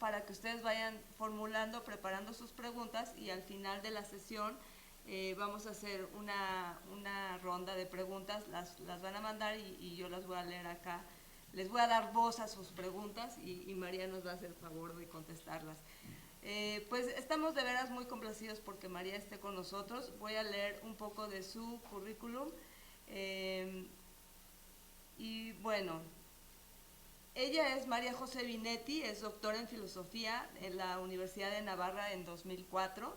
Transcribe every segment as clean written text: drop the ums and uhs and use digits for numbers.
para que ustedes vayan formulando, preparando sus preguntas y al final de la sesión vamos a hacer una ronda de preguntas, las van a mandar y yo las voy a leer acá. Les voy a dar voz a sus preguntas y María nos va a hacer el favor de contestarlas. Pues estamos de veras muy complacidos porque María esté con nosotros. Voy a leer un poco de su currículum. Y bueno, ella es María José Binetti, es doctora en filosofía en la Universidad de Navarra en 2004,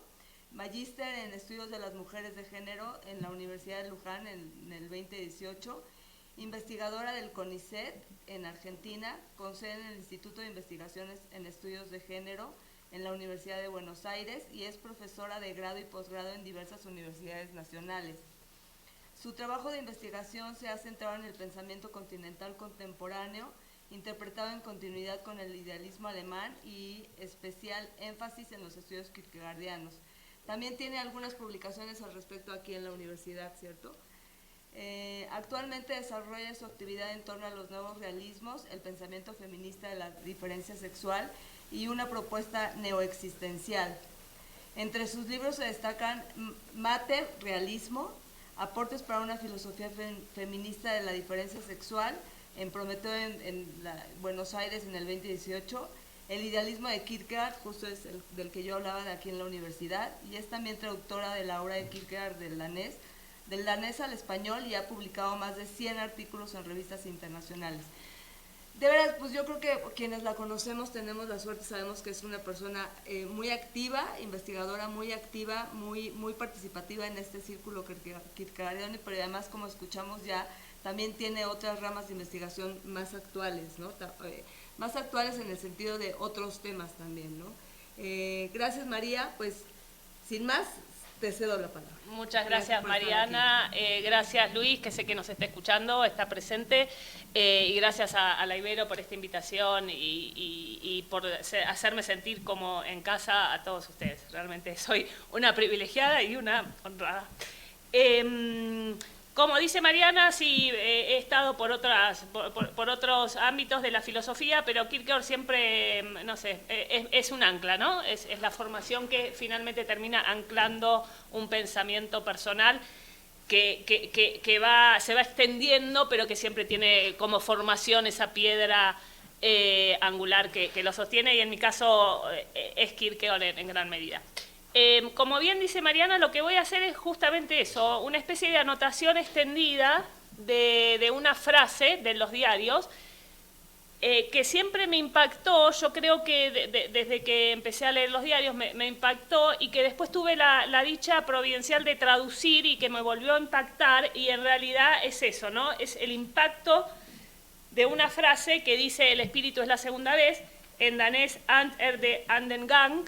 magíster en estudios de las mujeres de género en la Universidad de Luján en el 2018, investigadora del CONICET en Argentina, con sede en el Instituto de Investigaciones en Estudios de Género en la Universidad de Buenos Aires y es profesora de grado y posgrado en diversas universidades nacionales. Su trabajo de investigación se ha centrado en el pensamiento continental contemporáneo, interpretado en continuidad con el idealismo alemán y especial énfasis en los estudios kierkegaardianos. También tiene algunas publicaciones al respecto aquí en la universidad, ¿cierto? Actualmente desarrolla su actividad en torno a los nuevos realismos, el pensamiento feminista de la diferencia sexual y una propuesta neoexistencial. Entre sus libros se destacan Mater, Realismo, Aportes para una filosofía feminista de la diferencia sexual, en Prometeo en Buenos Aires en el 2018, El idealismo de Kierkegaard, justo es el del que yo hablaba de aquí en la universidad, y es también traductora de la obra de Kierkegaard del danés al español y ha publicado más de 100 artículos en revistas internacionales. De verdad, pues yo creo que quienes la conocemos tenemos la suerte, sabemos que es una persona muy activa, investigadora muy activa, muy participativa en este círculo kierkegaardiano, pero además, como escuchamos ya, también tiene otras ramas de investigación más actuales, ¿no? Más actuales en el sentido de otros temas también, ¿no? Gracias, María, pues sin más, te cedo la palabra. Muchas gracias, Mariana. Gracias, Luis, que sé que nos está escuchando, está presente. Y gracias a la Ibero por esta invitación y por hacerme sentir como en casa a todos ustedes. Realmente soy una privilegiada y una honrada. Como dice Mariana, sí, he estado por otros ámbitos de la filosofía, pero Kierkegaard siempre, no sé, es un ancla, ¿no? Es la formación que finalmente termina anclando un pensamiento personal que se va extendiendo, pero que siempre tiene como formación esa piedra angular que lo sostiene, y en mi caso es Kierkegaard en gran medida. Como bien dice Mariana, lo que voy a hacer es justamente eso, una especie de anotación extendida de una frase de los diarios que siempre me impactó. Yo creo que desde que empecé a leer los diarios me impactó, y que después tuve la dicha providencial de traducir y que me volvió a impactar, y en realidad es eso, ¿no? Es el impacto de una frase que dice: el espíritu es la segunda vez. En danés, Ant de anden gang,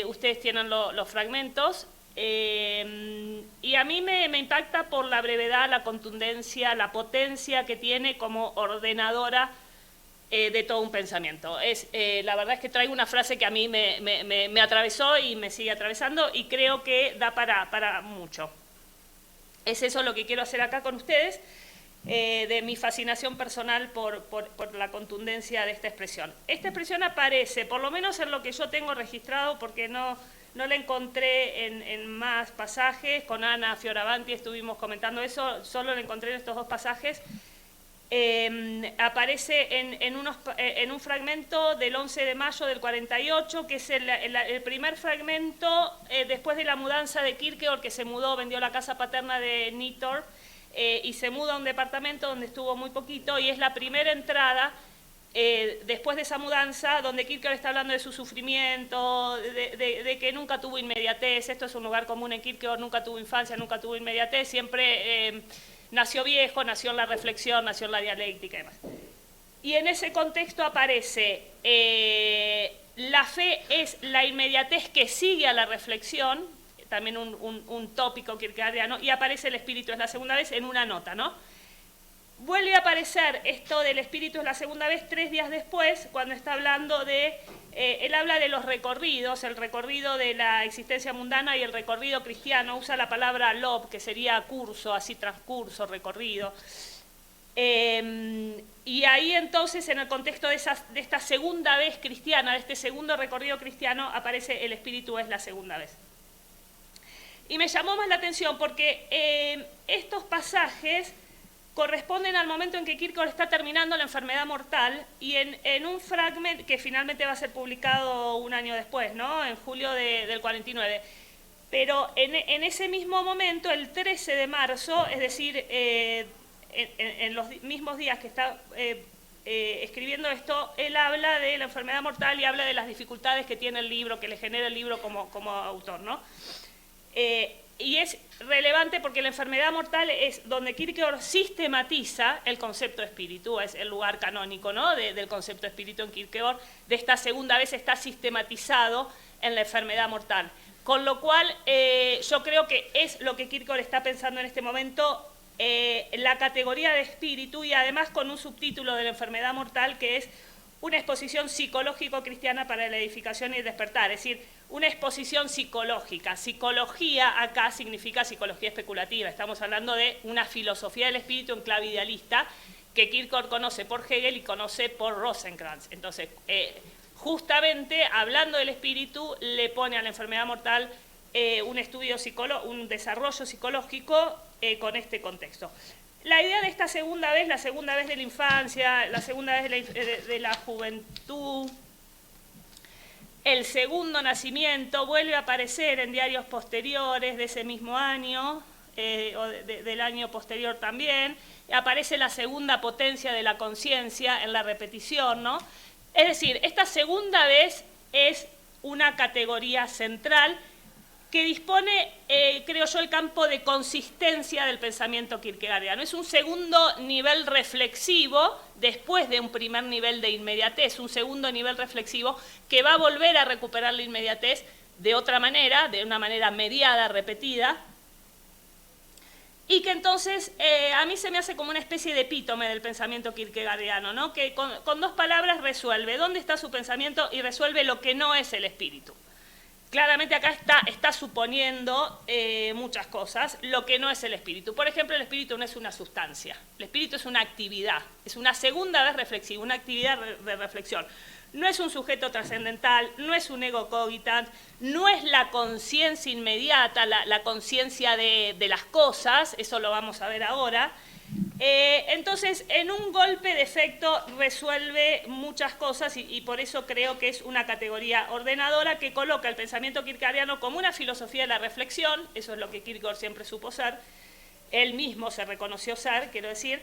ustedes tienen los fragmentos, y a mí me impacta por la brevedad, la contundencia, la potencia que tiene como ordenadora de todo un pensamiento. La verdad es que traigo una frase que a mí me atravesó y me sigue atravesando, y creo que da para mucho. Es eso lo que quiero hacer acá con ustedes. De mi fascinación personal por la contundencia de esta expresión. Esta expresión aparece, por lo menos en lo que yo tengo registrado, porque no la encontré en más pasajes. Con Ana Fioravanti estuvimos comentando eso, solo la encontré en estos dos pasajes. Aparece en un fragmento del 11 de mayo del 48, que es el primer fragmento después de la mudanza de Kierkegaard, que se mudó, vendió la casa paterna de Nittorp, y se muda a un departamento donde estuvo muy poquito, y es la primera entrada después de esa mudanza, donde Kierkegaard está hablando de su sufrimiento, de que nunca tuvo inmediatez. Esto es un lugar común en Kierkegaard: nunca tuvo infancia, nunca tuvo inmediatez, siempre nació viejo, nació en la reflexión, nació en la dialéctica y demás. Y en ese contexto aparece la fe es la inmediatez que sigue a la reflexión, también un tópico kierkegaardiano, y aparece el espíritu es la segunda vez en una nota, ¿no? Vuelve a aparecer esto del espíritu es la segunda vez 3 días después, cuando está hablando él habla de los recorridos, el recorrido de la existencia mundana y el recorrido cristiano. Usa la palabra lob, que sería curso, así transcurso, recorrido. Y ahí entonces, en el contexto de esta segunda vez cristiana, de este segundo recorrido cristiano, aparece el espíritu es la segunda vez. Y me llamó más la atención porque estos pasajes corresponden al momento en que Kierkegaard está terminando la enfermedad mortal y en un fragmento que finalmente va a ser publicado un año después, ¿no? En julio del 49. Pero en ese mismo momento, el 13 de marzo, es decir, en los mismos días que está escribiendo esto, él habla de la enfermedad mortal y habla de las dificultades que tiene el libro, que le genera el libro como autor, ¿no? Y es relevante porque la enfermedad mortal es donde Kierkegaard sistematiza el concepto de espíritu, es el lugar canónico, ¿no? del concepto de espíritu en Kierkegaard, de esta segunda vez está sistematizado en la enfermedad mortal. Con lo cual, yo creo que es lo que Kierkegaard está pensando en este momento, la categoría de espíritu, y además con un subtítulo de la enfermedad mortal que es una exposición psicológico-cristiana para la edificación y el despertar, es decir, una exposición psicológica. Psicología acá significa psicología especulativa, estamos hablando de una filosofía del espíritu en clave idealista que Kierkegaard conoce por Hegel y conoce por Rosenkranz. Entonces, justamente hablando del espíritu, le pone a la enfermedad mortal un estudio un desarrollo psicológico con este contexto. La idea de esta segunda vez, la segunda vez de la infancia, la segunda vez de la juventud, el segundo nacimiento, vuelve a aparecer en diarios posteriores de ese mismo año, o del año posterior también, aparece la segunda potencia de la conciencia en la repetición, ¿no? Es decir, esta segunda vez es una categoría central que dispone, creo yo, el campo de consistencia del pensamiento kierkegaardiano. Es un segundo nivel reflexivo, después de un primer nivel de inmediatez, un segundo nivel reflexivo que va a volver a recuperar la inmediatez de otra manera, de una manera mediada, repetida, y que entonces a mí se me hace como una especie de epítome del pensamiento kierkegaardiano, ¿no? Que con dos palabras resuelve dónde está su pensamiento y resuelve lo que no es el espíritu. Claramente acá está suponiendo muchas cosas, lo que no es el espíritu. Por ejemplo, el espíritu no es una sustancia, el espíritu es una actividad, es una segunda vez reflexiva, una actividad de reflexión. No es un sujeto trascendental, no es un ego cogitant, no es la conciencia inmediata, la conciencia de las cosas, eso lo vamos a ver ahora. Entonces, en un golpe de efecto resuelve muchas cosas y por eso creo que es una categoría ordenadora que coloca el pensamiento kierkegaardiano como una filosofía de la reflexión, eso es lo que Kierkegaard siempre supo ser, él mismo se reconoció ser, quiero decir,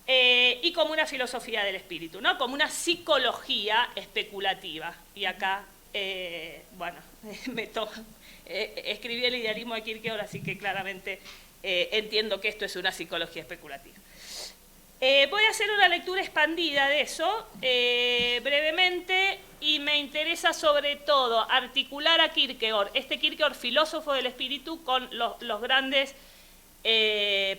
y como una filosofía del espíritu, ¿no? Como una psicología especulativa. Y acá, bueno, escribí el idealismo de Kierkegaard, así que claramente entiendo que esto es una psicología especulativa. Voy a hacer una lectura expandida de eso, brevemente, y me interesa sobre todo articular a Kierkegaard, este Kierkegaard filósofo del espíritu, con los grandes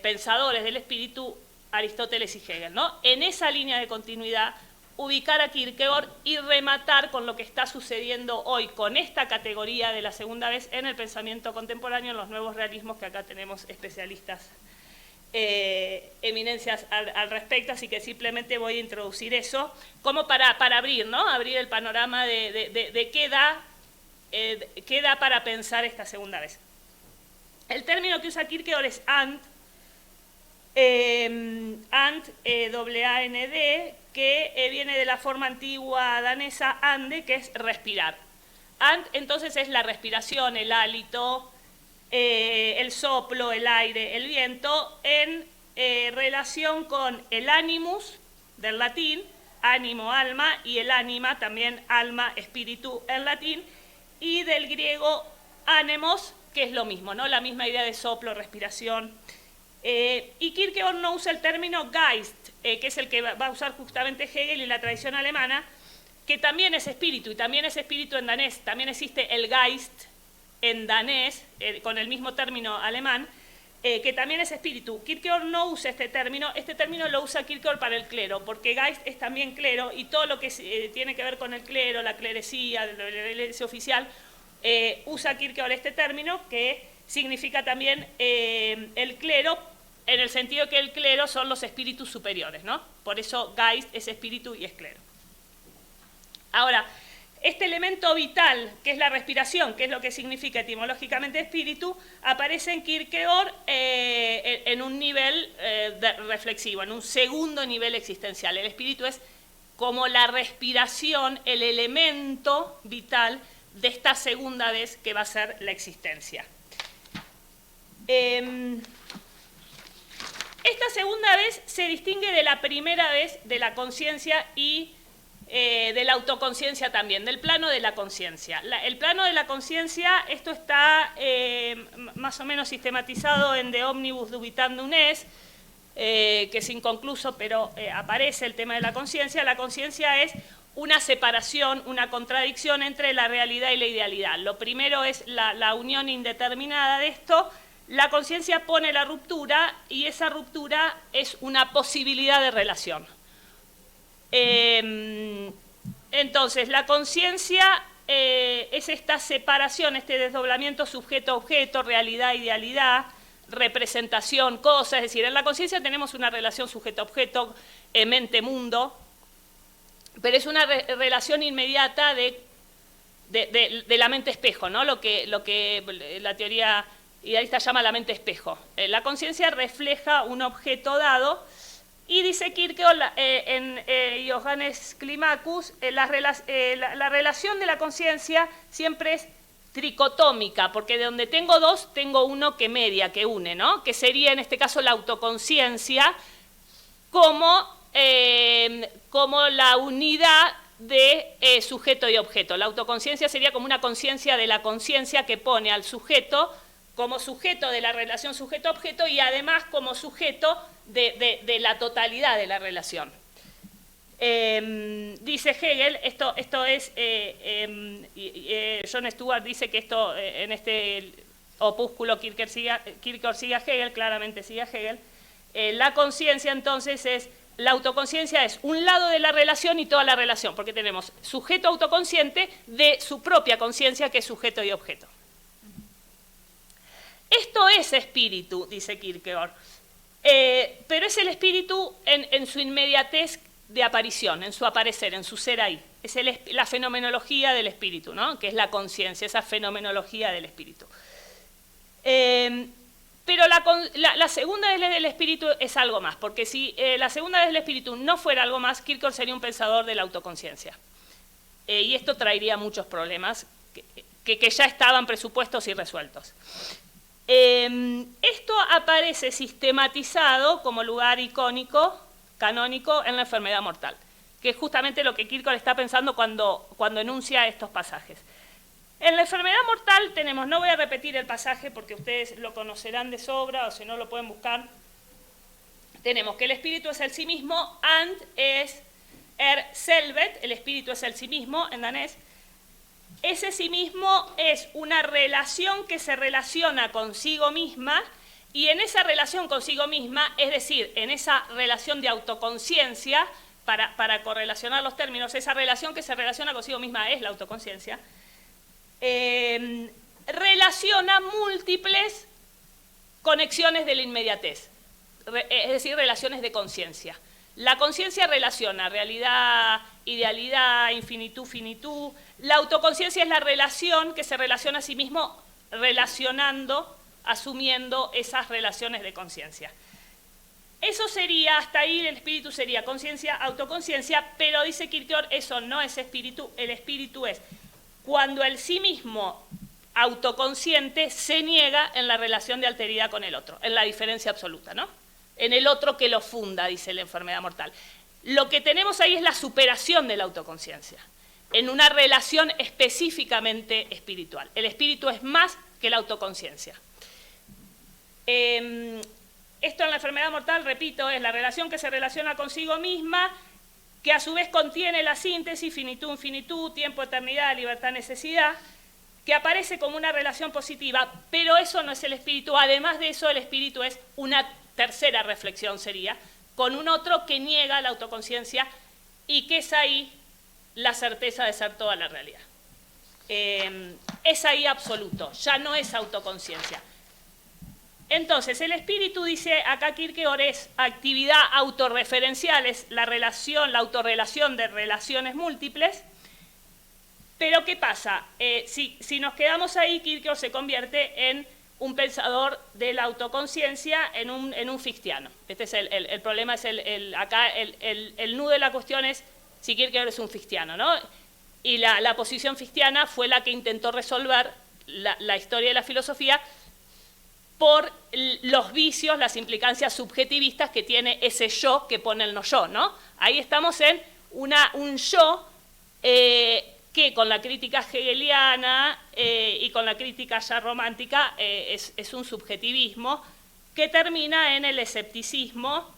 pensadores del espíritu, Aristóteles y Hegel, ¿no? En esa línea de continuidad, ubicar a Kierkegaard y rematar con lo que está sucediendo hoy con esta categoría de la segunda vez en el pensamiento contemporáneo, en los nuevos realismos, que acá tenemos especialistas, eminencias al respecto, así que simplemente voy a introducir eso como para abrir, ¿no? Abrir el panorama de qué da para pensar esta segunda vez. El término que usa Kierkegaard es and, W-A-N-D, que viene de la forma antigua danesa ande, que es respirar. And, entonces, es la respiración, el hálito, el soplo, el aire, el viento, en relación con el animus, del latín, ánimo, alma, y el ánima, también alma, espíritu, en latín, y del griego anemos, que es lo mismo, ¿no? La misma idea de soplo, respiración. Y Kierkegaard no usa el término Geist, que es el que va a usar justamente Hegel y la tradición alemana, que también es espíritu, y también es espíritu en danés. También existe el Geist en danés, con el mismo término alemán, que también es espíritu. Kierkegaard no usa este término lo usa Kierkegaard para el clero, porque Geist es también clero, y todo lo que tiene que ver con el clero, la clerecía, la iglesia oficial, usa Kierkegaard este término, que significa también el clero, en el sentido que el clero son los espíritus superiores, ¿no? Por eso Geist es espíritu y es clero. Ahora, este elemento vital, que es la respiración, que es lo que significa etimológicamente espíritu, aparece en Kierkegaard en un nivel reflexivo, en un segundo nivel existencial. El espíritu es como la respiración, el elemento vital de esta segunda vez que va a ser la existencia. Esta segunda vez se distingue de la primera vez de la conciencia y de la autoconciencia también, del plano de la conciencia. El plano de la conciencia, esto está más o menos sistematizado en De Omnibus Dubitandum Es, que es inconcluso, pero aparece el tema de la conciencia. La conciencia es una separación, una contradicción entre la realidad y la idealidad. Lo primero es la unión indeterminada de esto. La conciencia pone la ruptura y esa ruptura es una posibilidad de relación. Entonces, la conciencia es esta separación, este desdoblamiento sujeto-objeto, realidad-idealidad, representación-cosa. Es decir, en la conciencia tenemos una relación sujeto-objeto, mente-mundo, pero es una relación inmediata de la mente-espejo, ¿no? Lo que la teoría idealista llama la mente-espejo. La conciencia refleja un objeto dado. Y dice Kierkegaard en Johannes Climacus, la relación de la conciencia siempre es tricotómica, porque de donde tengo dos, tengo uno que media, que une, ¿no? Que sería en este caso la autoconciencia como la unidad de sujeto y objeto. La autoconciencia sería como una conciencia de la conciencia que pone al sujeto como sujeto de la relación sujeto-objeto y además como sujeto de la totalidad de la relación. Dice Hegel, esto es, John Stuart dice que esto en este opúsculo Kierkegaard sigue a Hegel, claramente sigue a Hegel. La conciencia entonces la autoconciencia es un lado de la relación y toda la relación, porque tenemos sujeto autoconsciente de su propia conciencia que es sujeto y objeto. Esto es espíritu, dice Kierkegaard, pero es el espíritu en su inmediatez de aparición, en su aparecer, en su ser ahí. Es la fenomenología del espíritu, ¿no? Que es la conciencia, esa fenomenología del espíritu. Pero la segunda vez del espíritu es algo más, porque si la segunda vez del espíritu no fuera algo más, Kierkegaard sería un pensador de la autoconciencia. Y esto traería muchos problemas que ya estaban presupuestos y resueltos. Esto aparece sistematizado como lugar icónico, canónico, en la enfermedad mortal, que es justamente lo que Kierkegaard está pensando cuando enuncia estos pasajes. En la enfermedad mortal tenemos, no voy a repetir el pasaje porque ustedes lo conocerán de sobra o si no lo pueden buscar, tenemos que el espíritu es el sí mismo, and es selvet, el espíritu es el sí mismo en danés. Ese sí mismo es una relación que se relaciona consigo misma y en esa relación consigo misma, es decir, en esa relación de autoconciencia, para correlacionar los términos, esa relación que se relaciona consigo misma es la autoconciencia, relaciona múltiples conexiones de la inmediatez, es decir, relaciones de conciencia. La conciencia relaciona realidad, idealidad, infinitud, finitud. La autoconciencia es la relación que se relaciona a sí mismo relacionando, asumiendo esas relaciones de conciencia. Eso sería, hasta ahí el espíritu sería conciencia, autoconciencia, pero dice Kierkegaard, eso no es espíritu, el espíritu es cuando el sí mismo autoconsciente se niega en la relación de alteridad con el otro, en la diferencia absoluta, ¿no? En el otro que lo funda, dice la enfermedad mortal. Lo que tenemos ahí es la superación de la autoconciencia, en una relación específicamente espiritual. El espíritu es más que la autoconciencia. Esto en la enfermedad mortal, repito, es la relación que se relaciona consigo misma, que a su vez contiene la síntesis, finitud, infinitud, tiempo, eternidad, libertad, necesidad, que aparece como una relación positiva, pero eso no es el espíritu. Además de eso, el espíritu es una tercera reflexión sería, con un otro que niega la autoconciencia y que es ahí la certeza de ser toda la realidad. Es ahí absoluto, ya no es autoconciencia. Entonces, el espíritu, dice acá Kierkegaard, es actividad autorreferencial, es la autorrelación de relaciones múltiples. Pero ¿qué pasa? Si nos quedamos ahí, Kierkegaard se convierte en un pensador de la autoconciencia, en un fictiano. Este es el problema, acá el nudo de la cuestión es si Kierkegaard es un fictiano, ¿no? Y la posición fictiana fue la que intentó resolver la historia de la filosofía por los vicios, las implicancias subjetivistas que tiene ese yo que pone el no yo, ¿no? Ahí estamos en un yo que con la crítica hegeliana y con la crítica ya romántica es un subjetivismo que termina en el escepticismo,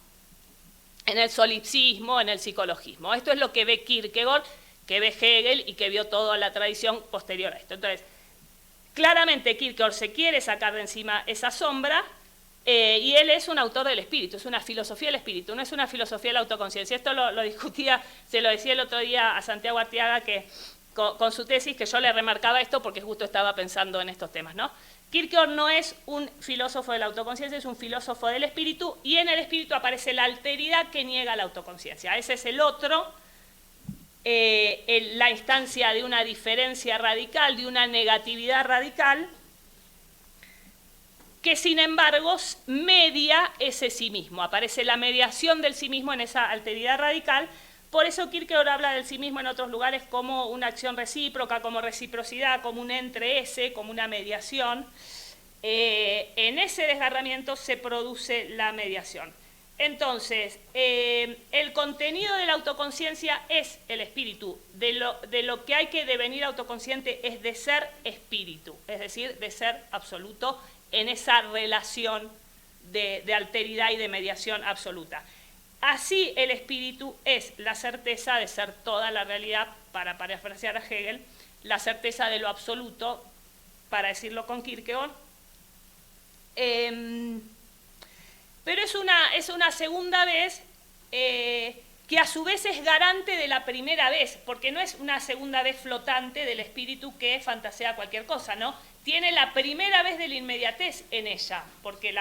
en el solipsismo, en el psicologismo. Esto es lo que ve Kierkegaard, que ve Hegel y que vio toda la tradición posterior a esto. Entonces, claramente Kierkegaard se quiere sacar de encima esa sombra y él es un autor del espíritu, es una filosofía del espíritu, no es una filosofía de la autoconciencia. Esto lo discutía, se lo decía el otro día a Santiago Arteaga, que con su tesis, que yo le remarcaba esto porque justo estaba pensando en estos temas, ¿no? Kierkegaard no es un filósofo de la autoconciencia, es un filósofo del espíritu, y en el espíritu aparece la alteridad que niega la autoconciencia. Ese es el otro, la instancia de una diferencia radical, de una negatividad radical, que sin embargo media ese sí mismo. Aparece la mediación del sí mismo en esa alteridad radical. Por eso Kierkegaard habla del sí mismo en otros lugares como una acción recíproca, como reciprocidad, como un entre-ese, como una mediación. En ese desgarramiento se produce la mediación. Entonces, el contenido de la autoconciencia es el espíritu. De lo que hay que devenir autoconsciente es de ser espíritu, es decir, de ser absoluto en esa relación de alteridad y de mediación absoluta. Así el espíritu es la certeza de ser toda la realidad, para parafrasear a Hegel, la certeza de lo absoluto, para decirlo con Kierkegaard. Pero es una segunda vez que a su vez es garante de la primera vez, porque no es una segunda vez flotante del espíritu que fantasea cualquier cosa, ¿no? Tiene la primera vez de la inmediatez en ella, porque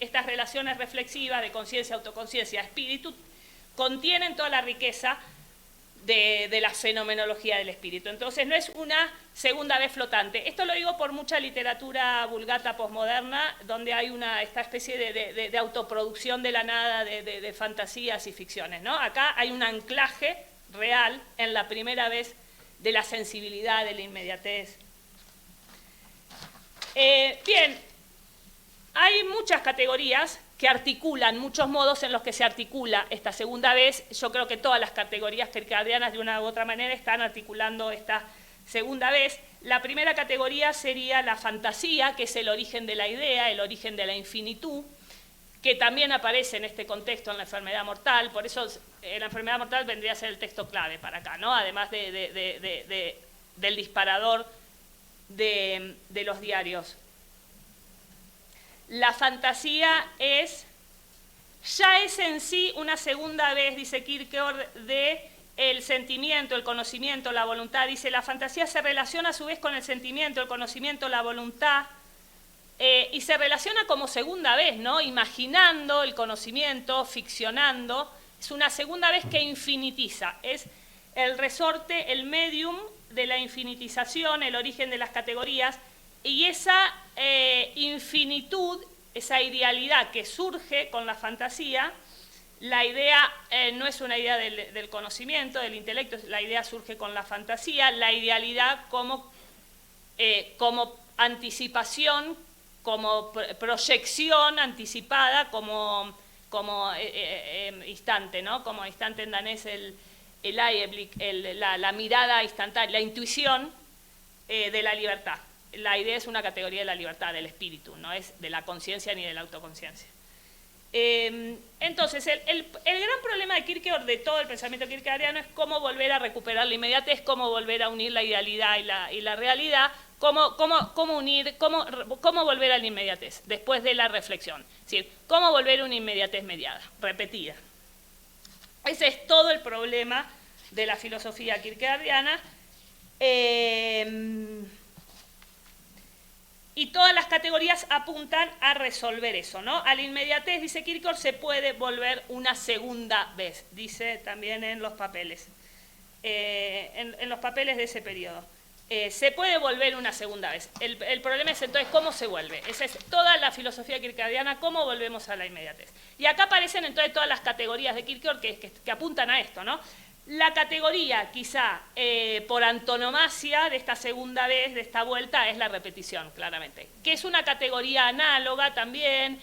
estas relaciones reflexivas de conciencia, autoconciencia, espíritu, contienen toda la riqueza de la fenomenología del espíritu. Entonces no es una segunda vez flotante. Esto lo digo por mucha literatura vulgata posmoderna, donde hay esta especie de autoproducción de la nada, de fantasías y ficciones, ¿no? Acá hay un anclaje real en la primera vez de la sensibilidad, de la inmediatez. Bien, hay muchas categorías que articulan, muchos modos en los que se articula esta segunda vez. Yo creo que todas las categorías kierkegaardianas de una u otra manera están articulando esta segunda vez. La primera categoría sería la fantasía, que es el origen de la idea, el origen de la infinitud, que también aparece en este contexto en la enfermedad mortal. Por eso la enfermedad mortal vendría a ser el texto clave para acá, ¿no? Además del disparador de los diarios. La fantasía ya es en sí una segunda vez, dice Kierkegaard, de el sentimiento, el conocimiento, la voluntad. Dice, la fantasía se relaciona a su vez con el sentimiento, el conocimiento, la voluntad, y se relaciona como segunda vez, ¿no? Imaginando el conocimiento, ficcionando. Es una segunda vez que infinitiza, es el resorte, el medium de la infinitización, el origen de las categorías, y esa infinitud, esa idealidad que surge con la fantasía. La idea no es una idea del conocimiento, del intelecto, la idea surge con la fantasía, la idealidad como anticipación, como proyección anticipada, como instante, ¿no? Como instante en danés el øyeblik, la mirada instantánea, la intuición de la libertad. La idea es una categoría de la libertad, del espíritu, no es de la conciencia ni de la autoconciencia. Entonces, el gran problema de Kierkegaard, de todo el pensamiento kierkegaardiano, es cómo volver a recuperar la inmediatez, cómo volver a unir la idealidad y la realidad, cómo volver a la inmediatez después de la reflexión. Es decir, cómo volver a una inmediatez mediada, repetida. Ese es todo el problema de la filosofía kierkegaardiana. Y todas las categorías categorías apuntan a resolver eso, ¿no? A la inmediatez, dice Kierkegaard, se puede volver una segunda vez, dice también en los papeles, en los papeles de ese periodo. Se puede volver una segunda vez. El problema es entonces cómo se vuelve. Esa es toda la filosofía kierkegaardiana, cómo volvemos a la inmediatez. Y acá aparecen entonces todas las categorías de Kierkegaard que apuntan a esto, ¿no? La categoría, quizá, por antonomasia de esta segunda vez, de esta vuelta, es la repetición, claramente. Que es una categoría análoga también.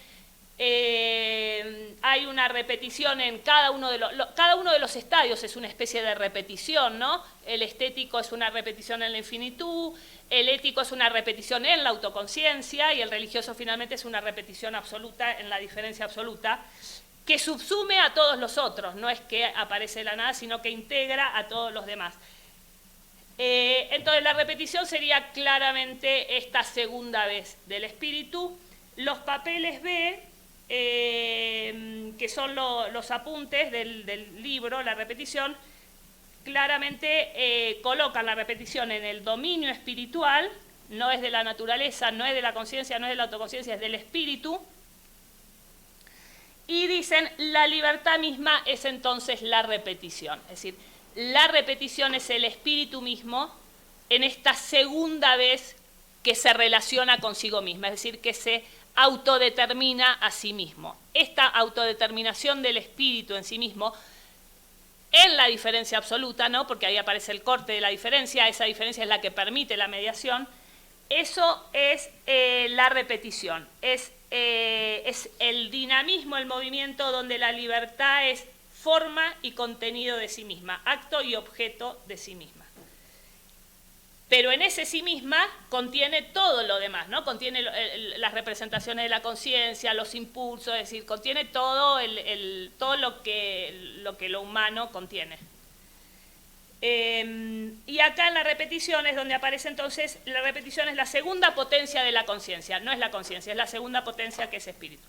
Hay una repetición en cada uno de los estadios, es una especie de repetición, ¿no? El estético es una repetición en la infinitud, el ético es una repetición en la autoconciencia y el religioso finalmente es una repetición absoluta en la diferencia absoluta, que subsume a todos los otros, no es que aparece de la nada, sino que integra a todos los demás. Entonces la repetición sería claramente esta segunda vez del espíritu. Los papeles B, que son los apuntes del libro, la repetición, claramente colocan la repetición en el dominio espiritual, no es de la naturaleza, no es de la conciencia, no es de la autoconciencia, es del espíritu. Y dicen, la libertad misma es entonces la repetición. Es decir, la repetición es el espíritu mismo en esta segunda vez que se relaciona consigo misma, es decir, que se autodetermina a sí mismo. Esta autodeterminación del espíritu en sí mismo, en la diferencia absoluta, ¿no? Porque ahí aparece el corte de la diferencia, esa diferencia es la que permite la mediación, eso es la repetición, es el dinamismo, el movimiento donde la libertad es forma y contenido de sí misma, acto y objeto de sí misma. Pero en ese sí misma contiene todo lo demás, ¿no? Contiene las representaciones de la conciencia, los impulsos, es decir, contiene todo, todo lo que lo humano contiene. Y acá en la repetición es donde aparece entonces, la repetición es la segunda potencia de la conciencia, no es la conciencia, es la segunda potencia que es espíritu.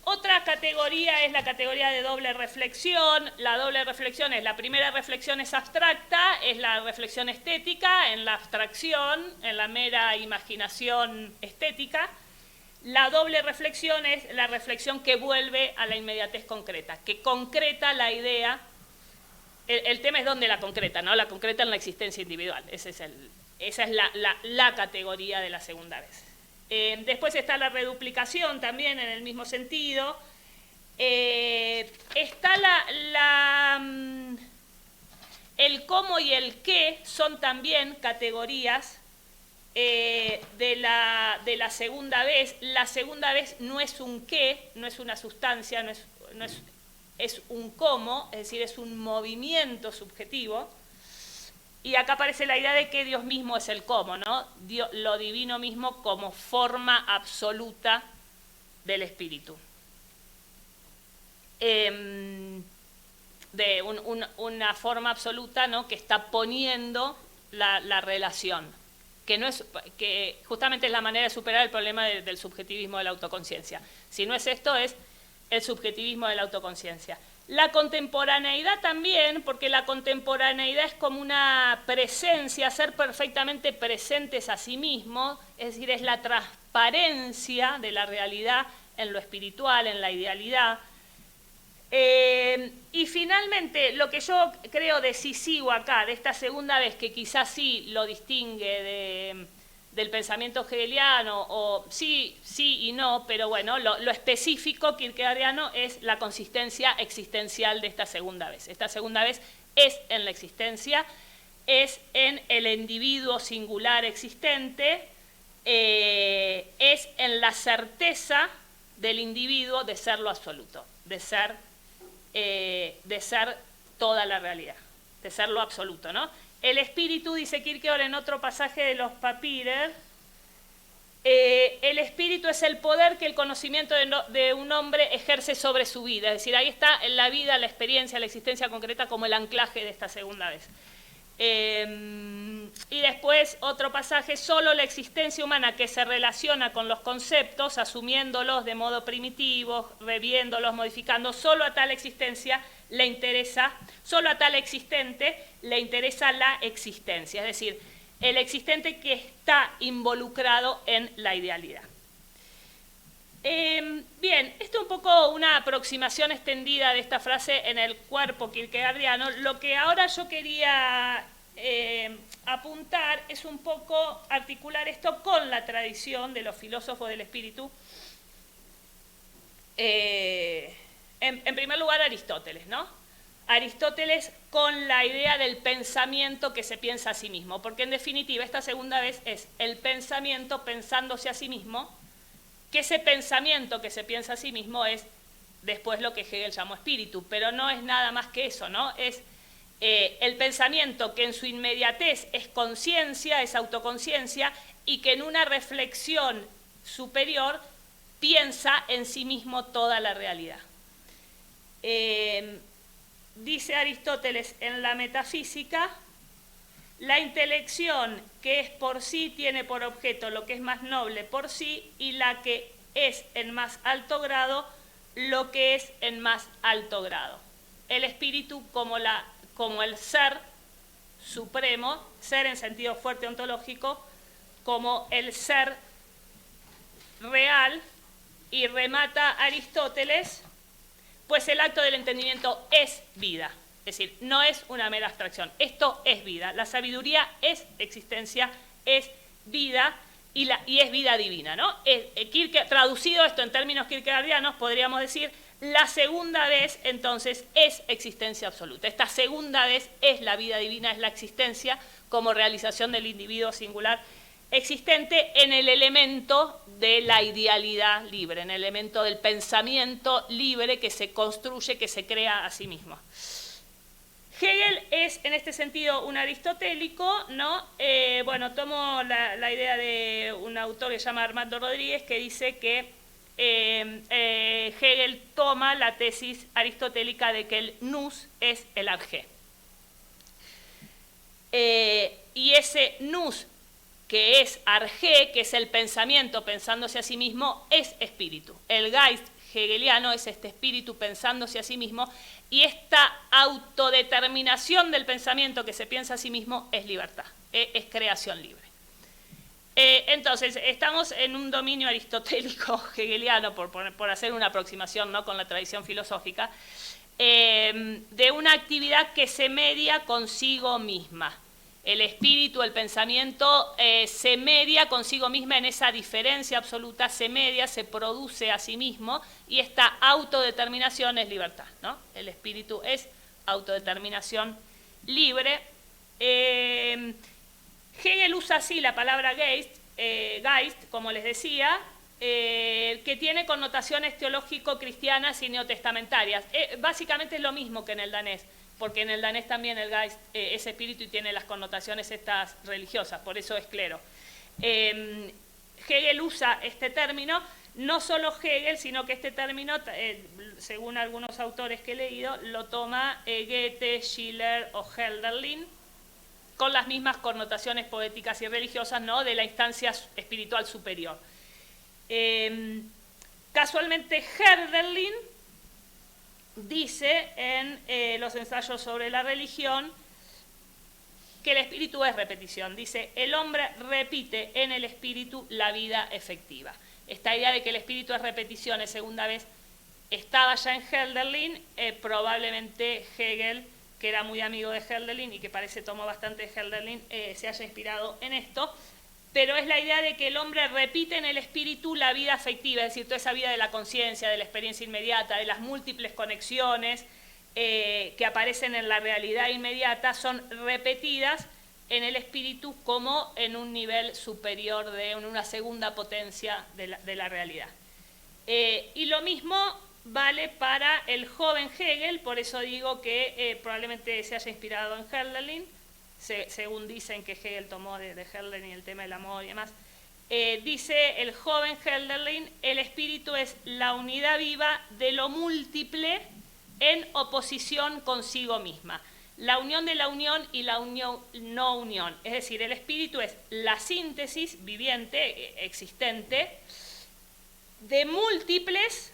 Otra categoría es la categoría de doble reflexión. La doble reflexión es, la primera reflexión es abstracta, es la reflexión estética, en la abstracción, en la mera imaginación estética. La doble reflexión es la reflexión que vuelve a la inmediatez concreta, que concreta la idea. El tema es dónde la concreta, ¿no? La concreta en la existencia individual. Esa es la categoría de la segunda vez. Después está la reduplicación también en el mismo sentido. Está el cómo y el qué son también categorías de la segunda vez. La segunda vez no es un qué, no es una sustancia, es un cómo, es decir, es un movimiento subjetivo. Y acá aparece la idea de que Dios mismo es el cómo, ¿no? Lo divino mismo como forma absoluta del espíritu. Una forma absoluta, ¿no? Que está poniendo la relación, que justamente es la manera de superar el problema del subjetivismo de la autoconciencia. Si no es esto, es el subjetivismo de la autoconciencia. La contemporaneidad también, porque la contemporaneidad es como una presencia, ser perfectamente presentes a sí mismo, es decir, es la transparencia de la realidad en lo espiritual, en la idealidad. Y finalmente, lo que yo creo decisivo acá, de esta segunda vez, que quizás sí lo distingue del pensamiento hegeliano, o sí y no, pero bueno, lo específico kierkegaardiano es la consistencia existencial de esta segunda vez. Esta segunda vez es en la existencia, es en el individuo singular existente, es en la certeza del individuo de ser lo absoluto, de ser toda la realidad, de ser lo absoluto, ¿no? El espíritu, dice Kierkegaard en otro pasaje de los Papirer, el espíritu es el poder que el conocimiento de un hombre ejerce sobre su vida. Es decir, ahí está la vida, la experiencia, la existencia concreta como el anclaje de esta segunda vez. Y después otro pasaje, solo la existencia humana que se relaciona con los conceptos, asumiéndolos de modo primitivo, reviéndolos, modificando, solo a tal existencia solo a tal existente le interesa la existencia. Es decir, el existente que está involucrado en la idealidad. Bien, esto es un poco una aproximación extendida de esta frase en el cuerpo kierkegaardiano. Lo que ahora yo quería apuntar es un poco articular esto con la tradición de los filósofos del espíritu. En primer lugar, Aristóteles, ¿no? Aristóteles con la idea del pensamiento que se piensa a sí mismo, porque en definitiva esta segunda vez es el pensamiento pensándose a sí mismo, que ese pensamiento que se piensa a sí mismo es después lo que Hegel llamó espíritu, pero no es nada más que eso, ¿no? Es el pensamiento que en su inmediatez es conciencia, es autoconciencia, y que en una reflexión superior piensa en sí mismo toda la realidad. Dice Aristóteles en la Metafísica: la intelección que es por sí tiene por objeto lo que es más noble por sí, y la que es en más alto grado lo que es en más alto grado. El espíritu como el ser supremo, ser en sentido fuerte ontológico, como el ser real, y remata Aristóteles, pues el acto del entendimiento es vida. Es decir, no es una mera abstracción, esto es vida. La sabiduría es existencia, es vida y es vida divina, ¿no? Traducido esto en términos kierkegaardianos, podríamos decir, la segunda vez entonces es existencia absoluta. Esta segunda vez es la vida divina, es la existencia como realización del individuo singular existente en el elemento de la idealidad libre, en el elemento del pensamiento libre que se construye, que se crea a sí mismo. Hegel es, en este sentido, un aristotélico, ¿no? Bueno, tomo la idea de un autor que se llama Armando Rodríguez, que dice que Hegel toma la tesis aristotélica de que el nous es el arjé. Y ese nous, que es arjé, que es el pensamiento pensándose a sí mismo, es espíritu. El Geist hegeliano es este espíritu pensándose a sí mismo, y esta autodeterminación del pensamiento que se piensa a sí mismo es libertad, es creación libre. Entonces, estamos en un dominio aristotélico hegeliano, por hacer una aproximación, ¿no?, con la tradición filosófica, de una actividad que se media consigo misma. El espíritu, el pensamiento, se media consigo misma en esa diferencia absoluta, se media, se produce a sí mismo, y esta autodeterminación es libertad, ¿no? El espíritu es autodeterminación libre. Hegel usa así la palabra Geist, como les decía, que tiene connotaciones teológico-cristianas y neotestamentarias. Básicamente es lo mismo que en el danés, porque en el danés también el Geist es espíritu y tiene las connotaciones estas religiosas, por eso es clero. Hegel usa este término, no solo Hegel, sino que este término, según algunos autores que he leído, lo toma Goethe, Schiller o Hölderlin, con las mismas connotaciones poéticas y religiosas, ¿no?, de la instancia espiritual superior. Casualmente Hölderlin dice en los ensayos sobre la religión que el espíritu es repetición. Dice: el hombre repite en el espíritu la vida efectiva. Esta idea de que el espíritu es repetición, es segunda vez, estaba ya en Hölderlin. Probablemente Hegel, que era muy amigo de Hölderlin y que parece tomó bastante de Hölderlin, se haya inspirado en esto. Pero es la idea de que el hombre repite en el espíritu la vida afectiva, es decir, toda esa vida de la conciencia, de la experiencia inmediata, de las múltiples conexiones que aparecen en la realidad inmediata, son repetidas en el espíritu como en un nivel superior, en una segunda potencia de la realidad. Y lo mismo vale para el joven Hegel, por eso digo que probablemente se haya inspirado en Hölderlin, según dicen que Hegel tomó de Hölderlin el tema del amor y demás. Dice el joven Hölderlin: el espíritu es la unidad viva de lo múltiple en oposición consigo misma. La unión de la unión y la unión no unión. Es decir, el espíritu es la síntesis viviente, existente, de múltiples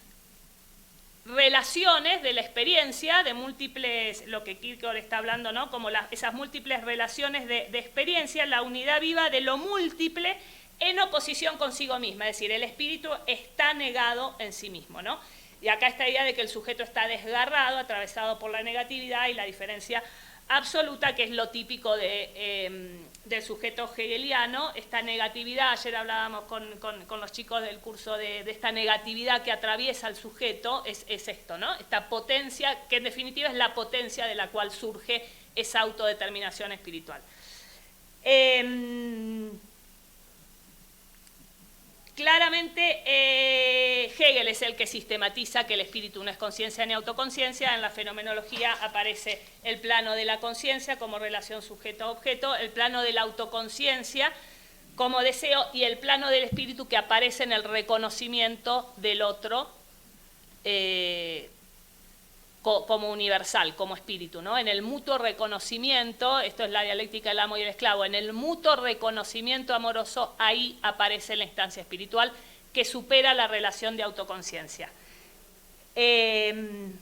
relaciones de la experiencia, de múltiples, lo que Kierkegaard está hablando, ¿no? Como esas múltiples relaciones de experiencia, la unidad viva de lo múltiple en oposición consigo misma, es decir, el espíritu está negado en sí mismo, ¿no? Y acá esta idea de que el sujeto está desgarrado, atravesado por la negatividad y la diferencia absoluta, que es lo típico del sujeto hegeliano, esta negatividad. Ayer hablábamos con los chicos del curso de esta negatividad que atraviesa al sujeto, es esto, ¿no? Esta potencia, que en definitiva es la potencia de la cual surge esa autodeterminación espiritual. Claramente Hegel es el que sistematiza que el espíritu no es conciencia ni autoconciencia. En la fenomenología aparece el plano de la conciencia como relación sujeto-objeto, el plano de la autoconciencia como deseo y el plano del espíritu que aparece en el reconocimiento del otro como universal, como espíritu, ¿no? En el mutuo reconocimiento, esto es la dialéctica del amo y el esclavo, en el mutuo reconocimiento amoroso, ahí aparece la instancia espiritual que supera la relación de autoconciencia. En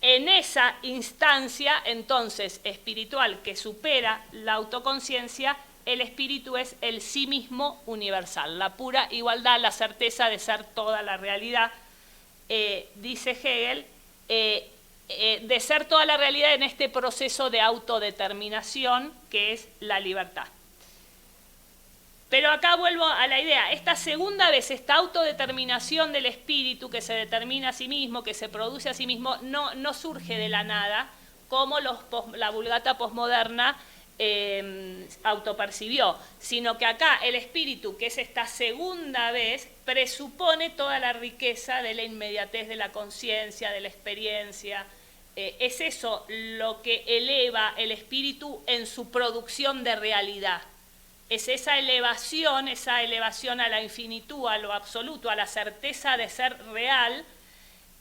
esa instancia, entonces, espiritual que supera la autoconciencia, el espíritu es el sí mismo universal, la pura igualdad, la certeza de ser toda la realidad. Dice Hegel, de ser toda la realidad en este proceso de autodeterminación que es la libertad. Pero acá vuelvo a la idea, esta segunda vez, esta autodeterminación del espíritu que se determina a sí mismo, que se produce a sí mismo, no surge de la nada, como la Vulgata posmoderna autopercibió, sino que acá el espíritu, que es esta segunda vez, presupone toda la riqueza de la inmediatez de la conciencia, de la experiencia. Es eso lo que eleva el espíritu en su producción de realidad. Es esa elevación a la infinitud, a lo absoluto, a la certeza de ser real,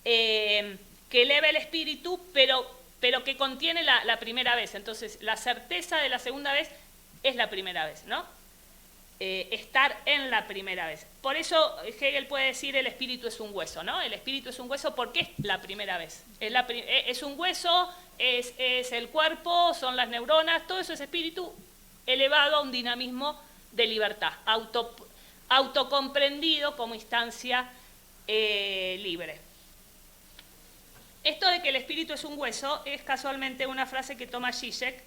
que eleva el espíritu, pero que contiene la primera vez. Entonces, la certeza de la segunda vez es la primera vez, ¿no? Estar en la primera vez. Por eso Hegel puede decir el espíritu es un hueso, ¿no? El espíritu es un hueso porque es la primera vez. Es un hueso, es el cuerpo, son las neuronas, todo eso es espíritu elevado a un dinamismo de libertad, autocomprendido como instancia libre. Esto de que el espíritu es un hueso es casualmente una frase que toma Zizek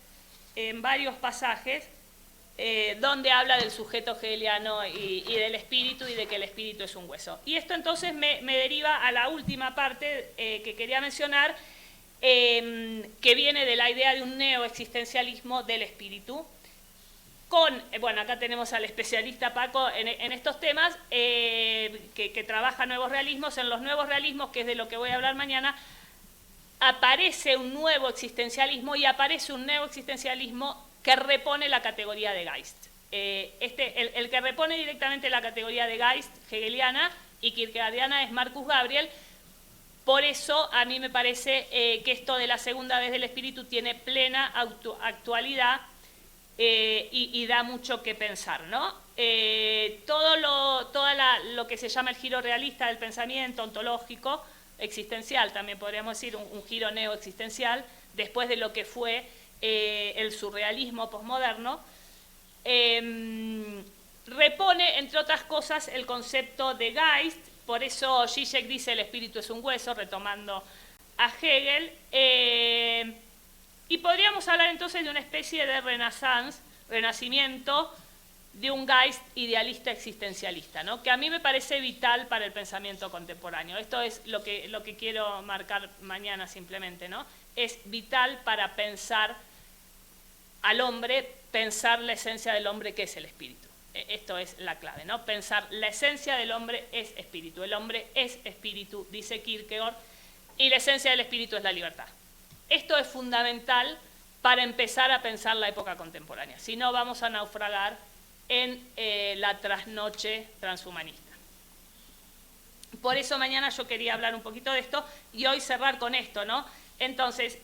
en varios pasajes donde habla del sujeto hegeliano y del espíritu y de que el espíritu es un hueso. Y esto entonces me deriva a la última parte que quería mencionar, que viene de la idea de un neoexistencialismo del espíritu. Bueno, acá tenemos al especialista Paco en estos temas, que trabaja nuevos realismos. En los nuevos realismos, que es de lo que voy a hablar mañana, aparece un nuevo existencialismo y aparece un neoexistencialismo que repone la categoría de Geist. El que repone directamente la categoría de Geist hegeliana y kierkegaardiana es Marcus Gabriel. Por eso a mí me parece que esto de la segunda vez del espíritu tiene plena actualidad y da mucho que pensar, ¿no? Todo lo que se llama el giro realista del pensamiento ontológico, existencial, también podríamos decir un giro neoexistencial, después de lo que fue el surrealismo posmoderno, repone, entre otras cosas, el concepto de Geist. Por eso Zizek dice el espíritu es un hueso, retomando a Hegel, y podríamos hablar entonces de una especie de renacimiento de un Geist idealista existencialista, ¿no? Que a mí me parece vital para el pensamiento contemporáneo. Esto es lo que quiero marcar mañana simplemente, ¿no? Es vital para pensar al hombre, pensar la esencia del hombre, que es el espíritu. Esto es la clave, ¿no? Pensar la esencia del hombre es espíritu. El hombre es espíritu, dice Kierkegaard, y la esencia del espíritu es la libertad. Esto es fundamental para empezar a pensar la época contemporánea. Si no, vamos a naufragar en la trasnoche transhumanista. Por eso mañana yo quería hablar un poquito de esto y hoy cerrar con esto, ¿no? Entonces,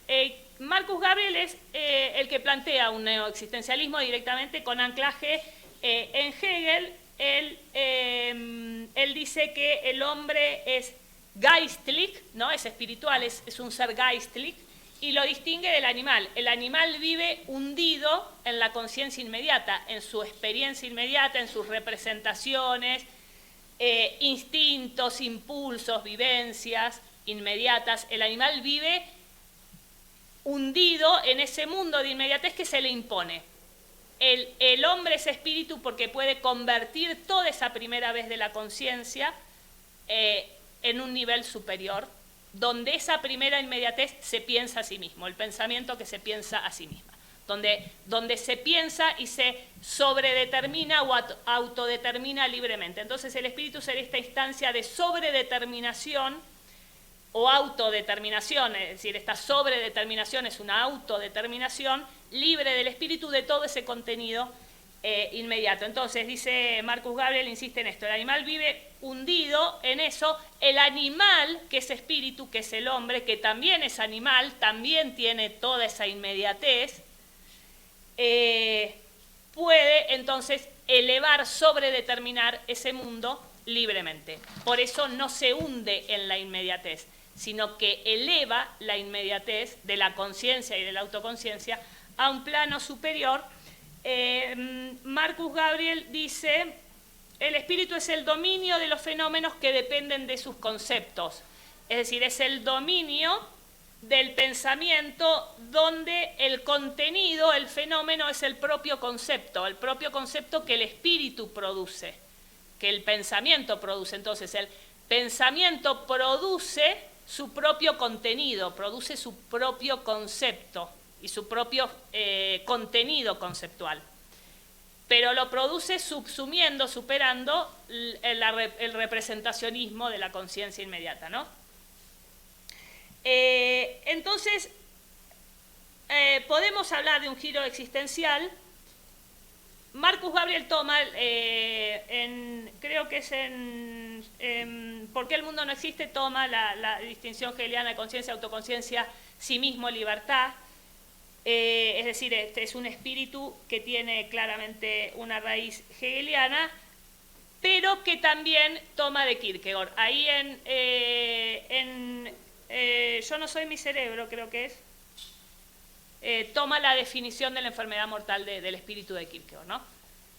Marcus Gabriel es el que plantea un neoexistencialismo directamente con anclaje en Hegel, él dice que el hombre es geistlich, ¿no? Es espiritual, es un ser geistlich, y lo distingue del animal. El animal vive hundido en la conciencia inmediata, en su experiencia inmediata, en sus representaciones, instintos, impulsos, vivencias inmediatas. El animal vive hundido en ese mundo de inmediatez que se le impone. El hombre es espíritu porque puede convertir toda esa primera vez de la conciencia en un nivel superior, donde esa primera inmediatez se piensa a sí mismo, el pensamiento que se piensa a sí misma, donde se piensa y se sobredetermina o autodetermina libremente. Entonces el espíritu sería esta instancia de sobredeterminación o autodeterminación, es decir, esta sobredeterminación es una autodeterminación libre del espíritu de todo ese contenido inmediato. Entonces, dice Marcus Gabriel, insiste en esto, el animal vive hundido en eso, el animal, que es espíritu, que es el hombre, que también es animal, también tiene toda esa inmediatez, puede entonces elevar, sobredeterminar ese mundo libremente. Por eso no se hunde en la inmediatez, sino que eleva la inmediatez de la conciencia y de la autoconciencia a un plano superior. Marcus Gabriel dice, el espíritu es el dominio de los fenómenos que dependen de sus conceptos, es decir, es el dominio del pensamiento donde el contenido, el fenómeno es el propio concepto que el espíritu produce, que el pensamiento produce. Entonces el pensamiento produce su propio contenido, produce su propio concepto y su propio contenido conceptual, pero lo produce subsumiendo, superando el representacionismo de la conciencia inmediata, ¿no? Entonces, podemos hablar de un giro existencial. Marcus Gabriel toma, creo que es en ¿Por qué el mundo no existe?, toma la distinción hegeliana de conciencia, autoconciencia, sí mismo, libertad. Es decir, este es un espíritu que tiene claramente una raíz hegeliana, pero que también toma de Kierkegaard. Ahí Yo no soy mi cerebro, creo que es, toma la definición de la enfermedad mortal del espíritu de Kierkegaard, ¿no?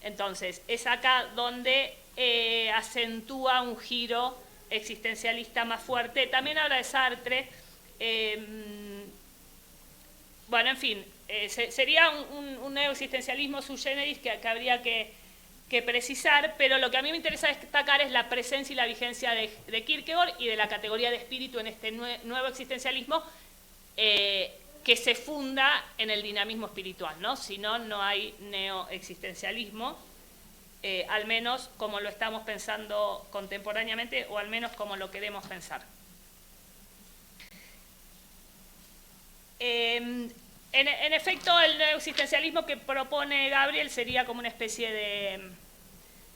Entonces, es acá donde acentúa un giro existencialista más fuerte. También habla de Sartre. Bueno, en fin, sería un neoexistencialismo sui generis que habría que precisar, pero lo que a mí me interesa destacar es la presencia y la vigencia de Kierkegaard y de la categoría de espíritu en este nuevo existencialismo que se funda en el dinamismo espiritual, ¿no? Si no, no hay neoexistencialismo, al menos como lo estamos pensando contemporáneamente o al menos como lo queremos pensar. En efecto, el neoexistencialismo que propone Gabriel sería como una especie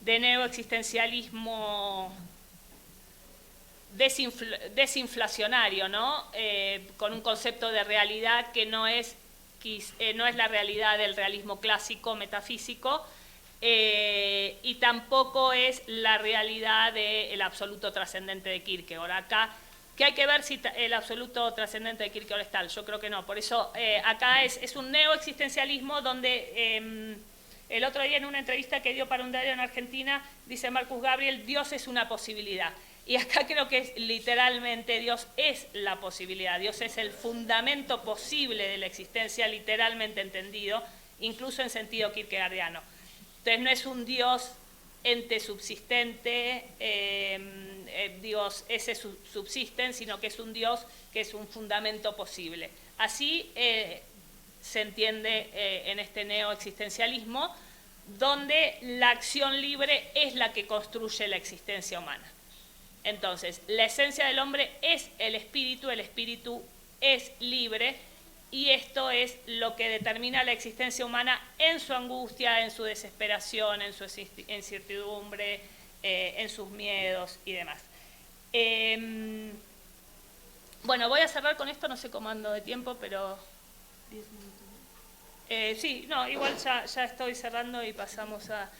de neoexistencialismo desinflacionario, ¿no? Con un concepto de realidad que no es la realidad del realismo clásico metafísico y tampoco es la realidad del absoluto trascendente de Kierkegaard. Acá, que hay que ver si el absoluto trascendente de Kierkegaard es tal, yo creo que no. Por eso acá es un neoexistencialismo donde el otro día en una entrevista que dio para un diario en Argentina, dice Marcus Gabriel, Dios es una posibilidad. Y acá creo que literalmente Dios es la posibilidad, Dios es el fundamento posible de la existencia, literalmente entendido, incluso en sentido kierkegaardiano. Entonces no es un Dios ente subsistente, Dios ese subsisten, sino que es un Dios que es un fundamento posible. Así se entiende en este neoexistencialismo, donde la acción libre es la que construye la existencia humana. Entonces, la esencia del hombre es el espíritu es libre, y esto es lo que determina la existencia humana en su angustia, en su desesperación, en su incertidumbre, en sus miedos y demás. Bueno, voy a cerrar con esto, no sé cómo ando de tiempo, pero 10 minutos. sí, no, igual ya estoy cerrando y pasamos a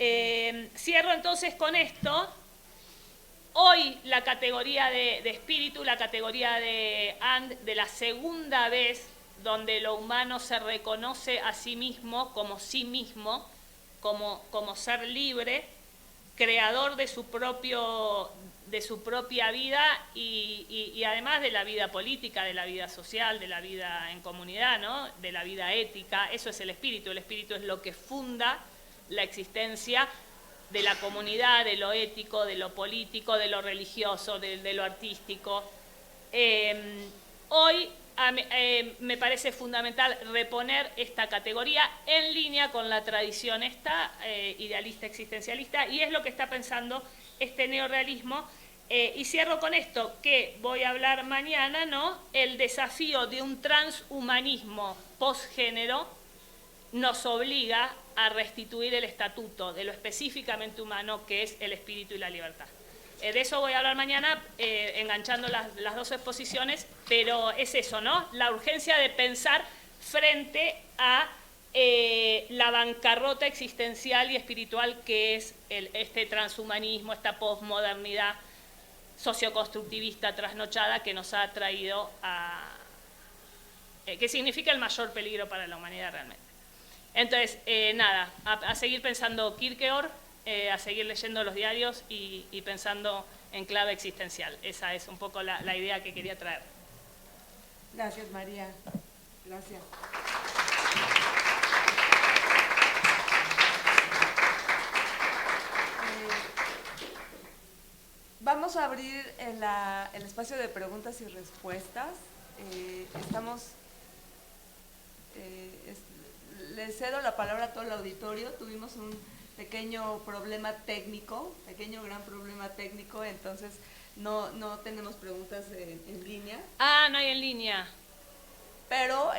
Cierro entonces con esto. Hoy la categoría de espíritu, la categoría de la segunda vez donde lo humano se reconoce a sí mismo, como ser libre, creador de su propia vida y además de la vida política, de la vida social, de la vida en comunidad, ¿no? De la vida ética. Eso es el espíritu. El espíritu es lo que funda la existencia de la comunidad, de lo ético, de lo político, de lo religioso, de lo artístico. Hoy me parece fundamental reponer esta categoría en línea con la tradición idealista existencialista, y es lo que está pensando este neorrealismo. Y cierro con esto, que voy a hablar mañana, ¿no? El desafío de un transhumanismo postgénero nos obliga a restituir el estatuto de lo específicamente humano, que es el espíritu y la libertad. De eso voy a hablar mañana, enganchando las dos exposiciones, pero es eso, ¿no? La urgencia de pensar frente a la bancarrota existencial y espiritual que es este transhumanismo, esta posmodernidad socioconstructivista trasnochada que nos ha traído que significa el mayor peligro para la humanidad realmente. Entonces, nada, a seguir pensando Kierkegaard, a seguir leyendo los diarios y pensando en clave existencial. Esa es un poco la idea que quería traer. Gracias, María. Gracias. Vamos a abrir el espacio de preguntas y respuestas. Le cedo la palabra a todo el auditorio. Tuvimos un pequeño gran problema técnico, entonces no tenemos preguntas en línea. No hay en línea. Pero,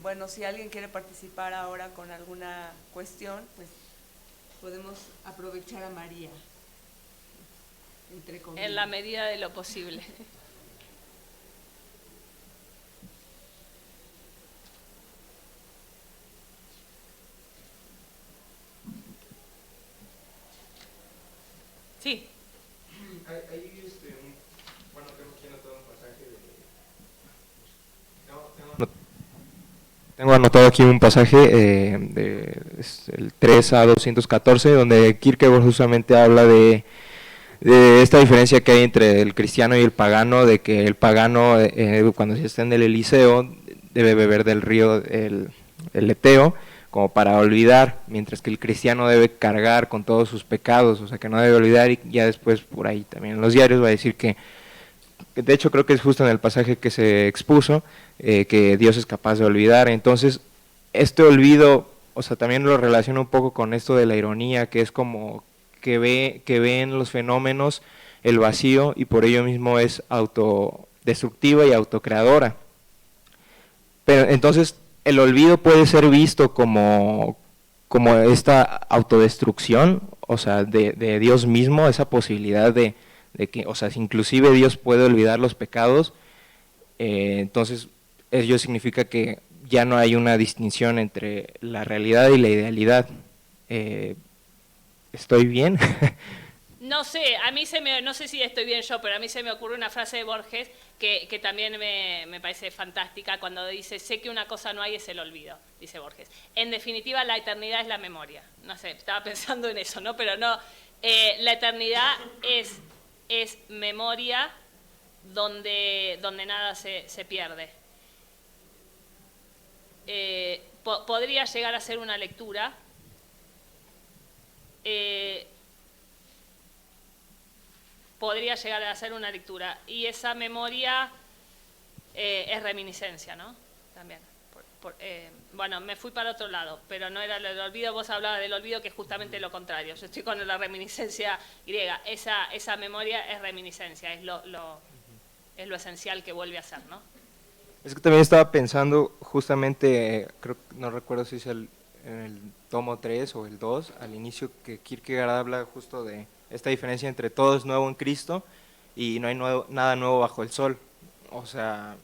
bueno, si alguien quiere participar ahora con alguna cuestión, pues podemos aprovechar a María, entre comillas. En la medida de lo posible. Sí. Tengo anotado aquí un pasaje el 3 a 214, donde Kierkegaard justamente habla de esta diferencia que hay entre el cristiano y el pagano, de que el pagano cuando se está en el Eliseo debe beber del río el Leteo como para olvidar, mientras que el cristiano debe cargar con todos sus pecados, o sea que no debe olvidar. Y ya después por ahí también en los diarios va a decir que de hecho creo que es justo en el pasaje que se expuso, que Dios es capaz de olvidar. Entonces este olvido, o sea, también lo relaciona un poco con esto de la ironía, que es como que ve en los fenómenos el vacío y por ello mismo es autodestructiva y autocreadora. Pero entonces el olvido puede ser visto como esta autodestrucción, o sea, de Dios mismo, esa posibilidad de que, o sea, si inclusive Dios puede olvidar los pecados, entonces ello significa que ya no hay una distinción entre la realidad y la idealidad. ¿Estoy bien? No sé, no sé si estoy bien yo, pero a mí se me ocurre una frase de Borges que también me parece fantástica cuando dice: sé que una cosa no hay, es el olvido, dice Borges. En definitiva, la eternidad es la memoria. No sé, estaba pensando en eso, ¿no? Pero no, la eternidad es memoria donde nada se pierde. Podría llegar a ser una lectura. Podría llegar a ser una lectura, y esa memoria es reminiscencia, ¿no? También. Bueno, me fui para otro lado, pero no era el olvido. Vos hablabas del olvido, que es justamente lo contrario. Yo estoy con la reminiscencia griega. Esa memoria es reminiscencia, es lo esencial que vuelve a ser, ¿no? Es que también estaba pensando justamente, no recuerdo si es en el tomo 3 o el 2, al inicio, que Kierkegaard habla justo de esta diferencia entre todo es nuevo en Cristo y no hay nada nuevo bajo el sol. O sea,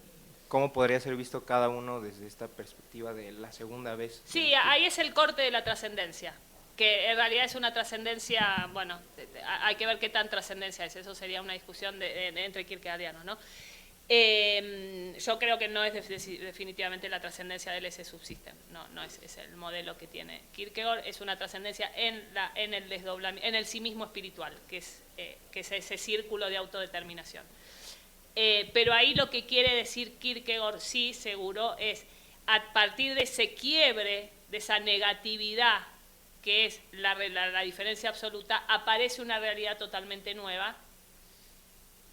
¿cómo podría ser visto cada uno desde esta perspectiva de la segunda vez? Sí, ahí es el corte de la trascendencia. que en realidad es una trascendencia, bueno, hay que ver qué tan trascendencia es, eso sería una discusión entre kierkegaardianos, ¿no? Yo creo que no es definitivamente la trascendencia del ese subsistem, no es el modelo que tiene Kierkegaard, es una trascendencia en el desdoblamiento, en el sí mismo espiritual, que es ese círculo de autodeterminación. Pero ahí lo que quiere decir Kierkegaard, sí, seguro, es a partir de ese quiebre, de esa negatividad que es la diferencia absoluta, aparece una realidad totalmente nueva,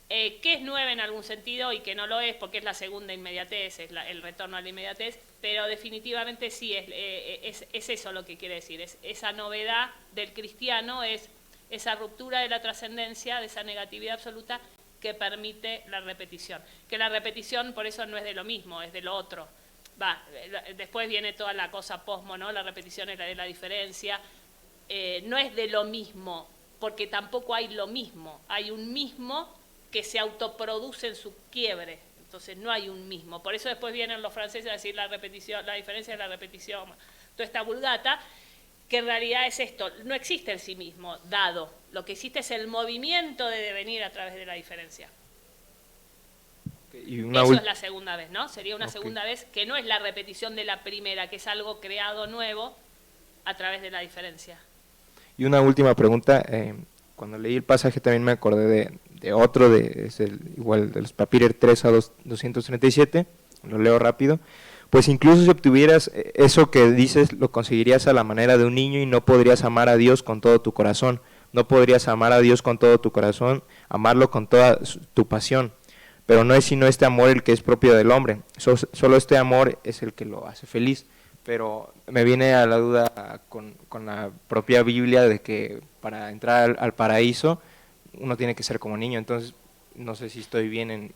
que es nueva en algún sentido y que no lo es porque es la segunda inmediatez, es el retorno a la inmediatez, pero definitivamente sí, es eso lo que quiere decir, es esa novedad del cristiano, es esa ruptura de la trascendencia, de esa negatividad absoluta que permite la repetición. Que la repetición por eso no es de lo mismo, es de lo otro. Después viene toda la cosa posmo, ¿no? La repetición es la de la diferencia, no es de lo mismo, porque tampoco hay lo mismo, hay un mismo que se autoproduce en su quiebre, entonces no hay un mismo. Por eso después vienen los franceses a decir la repetición, la diferencia es la repetición, toda esta vulgata, que en realidad es esto, no existe el sí mismo dado, lo que existe es el movimiento de devenir a través de la diferencia. Eso es la segunda vez, ¿no? Sería una segunda vez que no es la repetición de la primera, que es algo creado nuevo a través de la diferencia. Y una última pregunta, cuando leí el pasaje también me acordé de otro, igual de los Papirer 3 a 237, lo leo rápido. Pues incluso si obtuvieras eso que dices, lo conseguirías a la manera de un niño y no podrías amar a Dios con todo tu corazón. No podrías amar a Dios con todo tu corazón, amarlo con toda tu pasión. Pero no es sino este amor el que es propio del hombre. Solo este amor es el que lo hace feliz. Pero me viene a la duda con la propia Biblia de que para entrar al paraíso uno tiene que ser como niño. Entonces no sé si estoy bien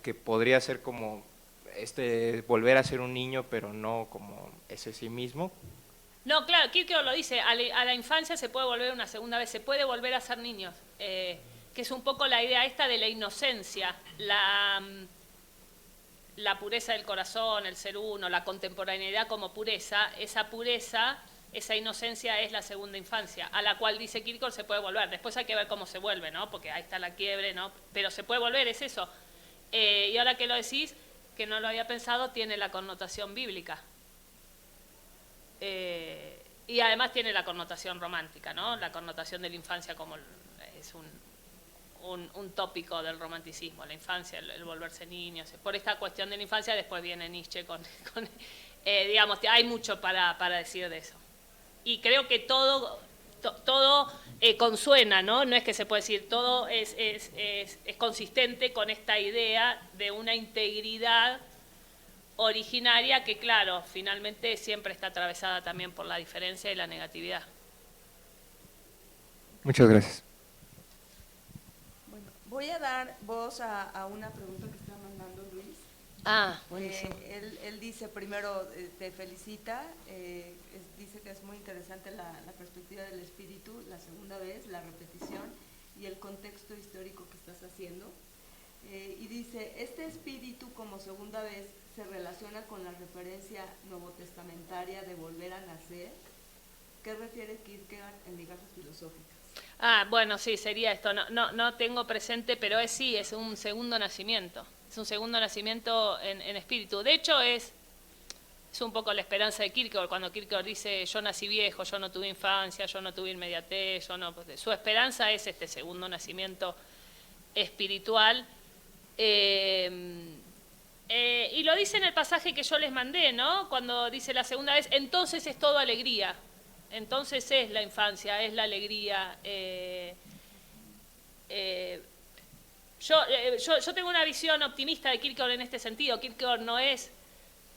que podría ser como volver a ser un niño, pero no como ese sí mismo. No, claro, Kierkegaard lo dice, a la infancia se puede volver una segunda vez, se puede volver a ser niños, que es un poco la idea esta de la inocencia, la pureza del corazón, el ser uno, la contemporaneidad como pureza, esa inocencia es la segunda infancia, a la cual dice Kierkegaard se puede volver. Después hay que ver cómo se vuelve, ¿no? Porque ahí está la quiebre, ¿no? Pero se puede volver, es eso. Y ahora que lo decís, que no lo había pensado, tiene la connotación bíblica. Y además tiene la connotación romántica, ¿no? La connotación de la infancia como es un tópico del romanticismo, la infancia, el volverse niño. Por esta cuestión de la infancia después viene Nietzsche digamos, hay mucho para decir de eso. Y creo que todo consuena, ¿no? No es que se puede decir, todo es consistente con esta idea de una integridad originaria que, claro, finalmente siempre está atravesada también por la diferencia y la negatividad. Muchas gracias. Bueno, voy a dar voz a una pregunta que está mandando Luis. Buenísimo. Él dice, primero te felicita, dice que es muy interesante la perspectiva del espíritu, la segunda vez, la repetición y el contexto histórico que estás haciendo. Y dice, este espíritu como segunda vez se relaciona con la referencia novotestamentaria de volver a nacer. ¿Qué refiere Kierkegaard en Migajas filosóficas? Bueno, sí, sería esto. No tengo presente, pero es un segundo nacimiento. Es un segundo nacimiento en espíritu. De hecho, es un poco la esperanza de Kierkegaard, cuando Kierkegaard dice, yo nací viejo, yo no tuve infancia, yo no tuve inmediatez, su esperanza es este segundo nacimiento espiritual. Y lo dice en el pasaje que yo les mandé, ¿no? Cuando dice la segunda vez, entonces es todo alegría. Entonces es la infancia, es la alegría. Yo tengo una visión optimista de Kierkegaard en este sentido. Kierkegaard no es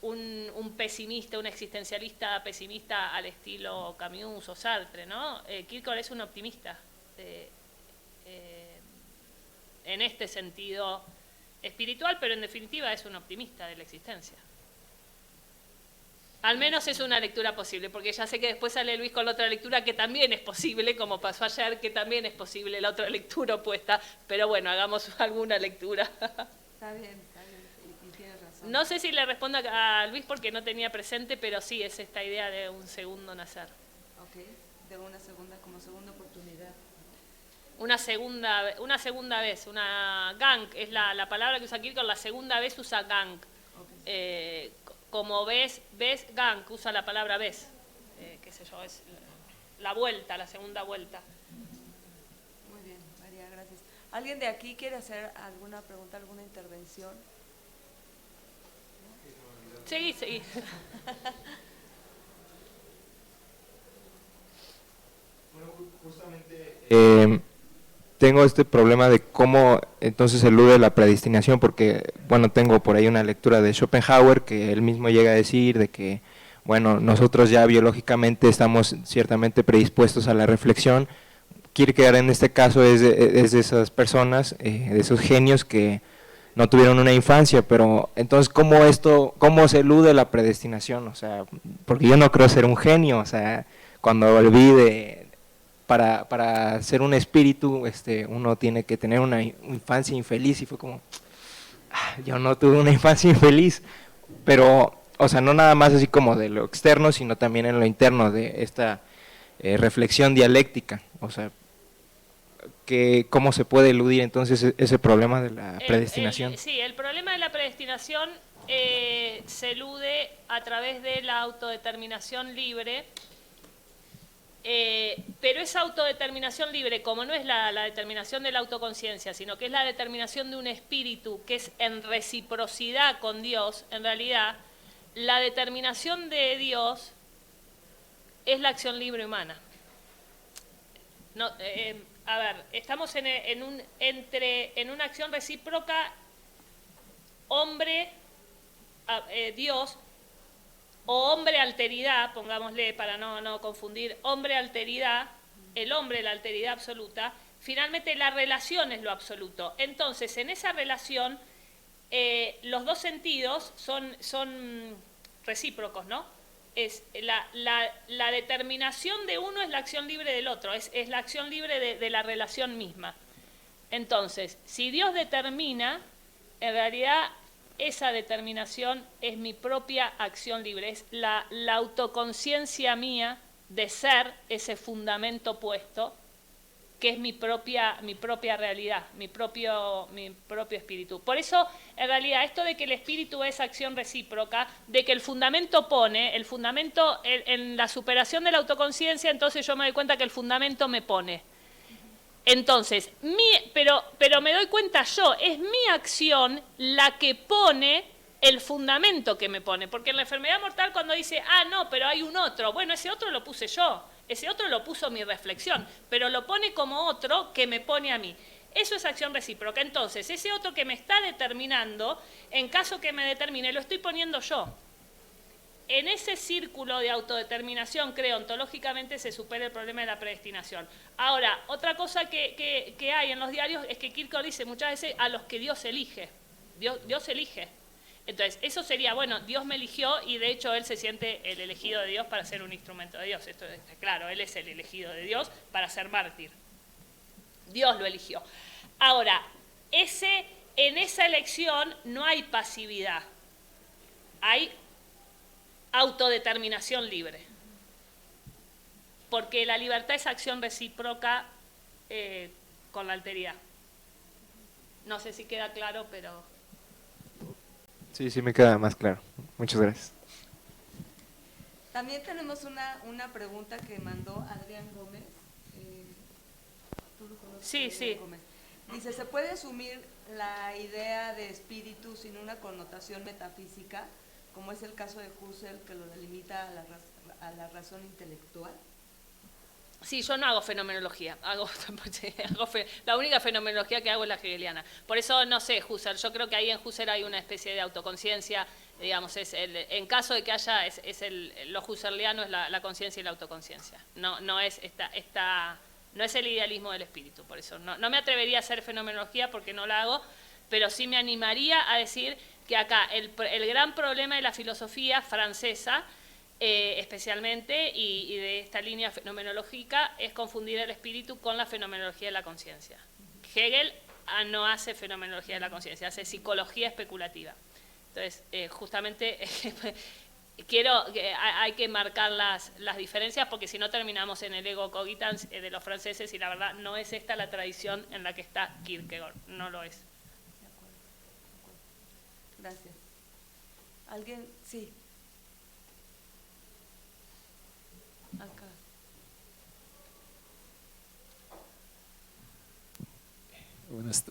un pesimista, un existencialista pesimista al estilo Camus o Sartre, ¿no? Kierkegaard es un optimista en este sentido espiritual, pero en definitiva es un optimista de la existencia. Al menos es una lectura posible, porque ya sé que después sale Luis con la otra lectura que también es posible, como pasó ayer, que también es posible la otra lectura opuesta, pero bueno, hagamos alguna lectura. Está bien, y tienes razón. No sé si le respondo a Luis porque no tenía presente, pero sí, es esta idea de un segundo nacer. Ok, de una segunda, como segunda oportunidad. Una segunda vez, una gang, es la palabra que usa Kierkegaard, la segunda vez usa gang. Okay. Como ves, gang, usa la palabra ves. Qué sé yo, es la vuelta, la segunda vuelta. Muy bien, María, gracias. ¿Alguien de aquí quiere hacer alguna pregunta, alguna intervención? Sí. Tengo este problema de cómo entonces elude la predestinación, porque, bueno, tengo por ahí una lectura de Schopenhauer que él mismo llega a decir de que, bueno, nosotros ya biológicamente estamos ciertamente predispuestos a la reflexión. Kierkegaard en este caso es de esas personas, de esos genios que no tuvieron una infancia, pero entonces cómo se elude la predestinación, o sea, porque yo no creo ser un genio, o sea, cuando olvide para ser un espíritu, uno tiene que tener una infancia infeliz, y fue como, yo no tuve una infancia infeliz, pero, o sea, no nada más así como de lo externo, sino también en lo interno de esta reflexión dialéctica, o sea, cómo se puede eludir entonces ese problema de la predestinación. Sí, el problema de la predestinación se elude a través de la autodeterminación libre. Pero esa autodeterminación libre, como no es la determinación de la autoconciencia, sino que es la determinación de un espíritu que es en reciprocidad con Dios, en realidad, la determinación de Dios es la acción libre humana. No, a ver, estamos en una acción recíproca hombre, Dios, o hombre-alteridad, pongámosle para no confundir, hombre-alteridad, el hombre, la alteridad absoluta, finalmente la relación es lo absoluto. Entonces, en esa relación, los dos sentidos son recíprocos, ¿no? Es la determinación de uno es la acción libre del otro, es la acción libre de la relación misma. Entonces, si Dios determina, en realidad esa determinación es mi propia acción libre, es la autoconciencia mía de ser ese fundamento puesto, que es mi propia realidad, mi propio espíritu. Por eso, en realidad, esto de que el espíritu es acción recíproca, de que el fundamento pone, el fundamento en la superación de la autoconciencia, entonces yo me doy cuenta que el fundamento me pone. Entonces, pero me doy cuenta yo, es mi acción la que pone el fundamento que me pone. Porque en la enfermedad mortal cuando dice, no, pero hay un otro, bueno, ese otro lo puse yo, ese otro lo puso mi reflexión, pero lo pone como otro que me pone a mí. Eso es acción recíproca. Entonces, ese otro que me está determinando, en caso que me determine, lo estoy poniendo yo. En ese círculo de autodeterminación, creo, ontológicamente se supera el problema de la predestinación. Ahora, otra cosa que hay en los diarios es que Kierkegaard dice muchas veces a los que Dios elige. Dios elige. Entonces, eso sería, bueno, Dios me eligió y de hecho él se siente el elegido de Dios para ser un instrumento de Dios. Esto es claro, él es el elegido de Dios para ser mártir. Dios lo eligió. Ahora, en esa elección no hay pasividad. Hay autodeterminación libre, porque la libertad es acción recíproca con la alteridad. No sé si queda claro, pero... Sí, me queda más claro. Muchas gracias. También tenemos una pregunta que mandó Adrián Gómez. ¿Tú lo conoces? Sí, sí. Gómez. Dice, ¿se puede asumir la idea de espíritu sin una connotación metafísica, como es el caso de Husserl, que lo delimita a la razón intelectual? Sí, yo no hago fenomenología, la única fenomenología que hago es la hegeliana. Por eso no sé, Husserl, yo creo que ahí en Husserl hay una especie de autoconciencia, digamos, en caso de que haya, lo husserliano es la conciencia y la autoconciencia. No es no es el idealismo del espíritu, por eso no me atrevería a hacer fenomenología porque no la hago, pero sí me animaría a decir que acá el gran problema de la filosofía francesa, especialmente, y de esta línea fenomenológica, es confundir el espíritu con la fenomenología de la conciencia. Hegel no hace fenomenología de la conciencia, hace psicología especulativa. Entonces, justamente, hay que marcar las diferencias, porque si no terminamos en el ego cogitans de los franceses, y la verdad no es esta la tradición en la que está Kierkegaard, no lo es. De acuerdo. Gracias. ¿Alguien? Sí. Acá.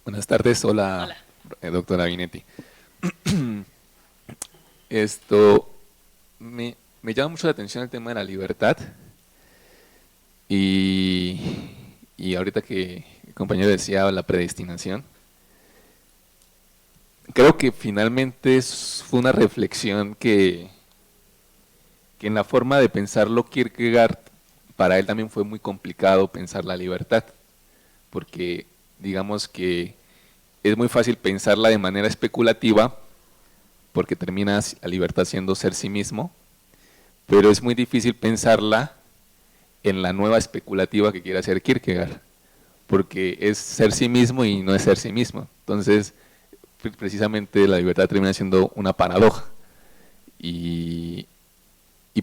Buenas tardes, hola. Doctora Binetti. Me llama mucho la atención el tema de la libertad, y ahorita que el compañero decía la predestinación, creo que finalmente fue una reflexión que en la forma de pensarlo Kierkegaard, para él también fue muy complicado pensar la libertad, porque digamos que es muy fácil pensarla de manera especulativa, porque termina la libertad siendo ser sí mismo, pero es muy difícil pensarla en la nueva especulativa que quiere hacer Kierkegaard, porque es ser sí mismo y no es ser sí mismo. Entonces, precisamente la libertad termina siendo una paradoja, y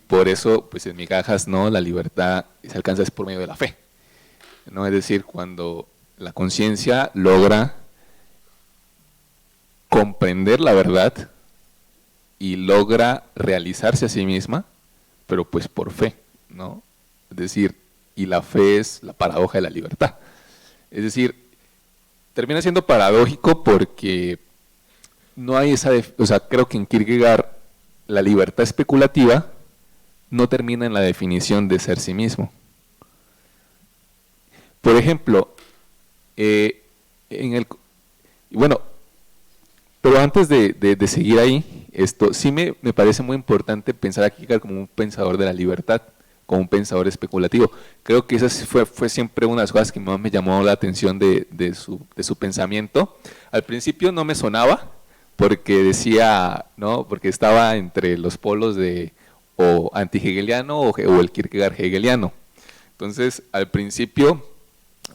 por eso, pues en migajas, ¿no?, la libertad se alcanza es por medio de la fe, ¿no? Es decir, cuando la conciencia logra comprender la verdad y logra realizarse a sí misma, pero pues por fe, ¿no? Es decir, y la fe es la paradoja de la libertad. Es decir, termina siendo paradójico porque no hay o sea, creo que en Kierkegaard la libertad especulativa no termina en la definición de ser sí mismo. Por ejemplo, bueno, pero antes de seguir ahí, sí me parece muy importante pensar a Kierkegaard como un pensador de la libertad, como un pensador especulativo. Creo que esa fue siempre una de las cosas que más me llamó la atención de su pensamiento. Al principio no me sonaba, porque decía, ¿no?, porque estaba entre los polos de o anti-hegeliano o el Kierkegaard hegeliano. Entonces, al principio,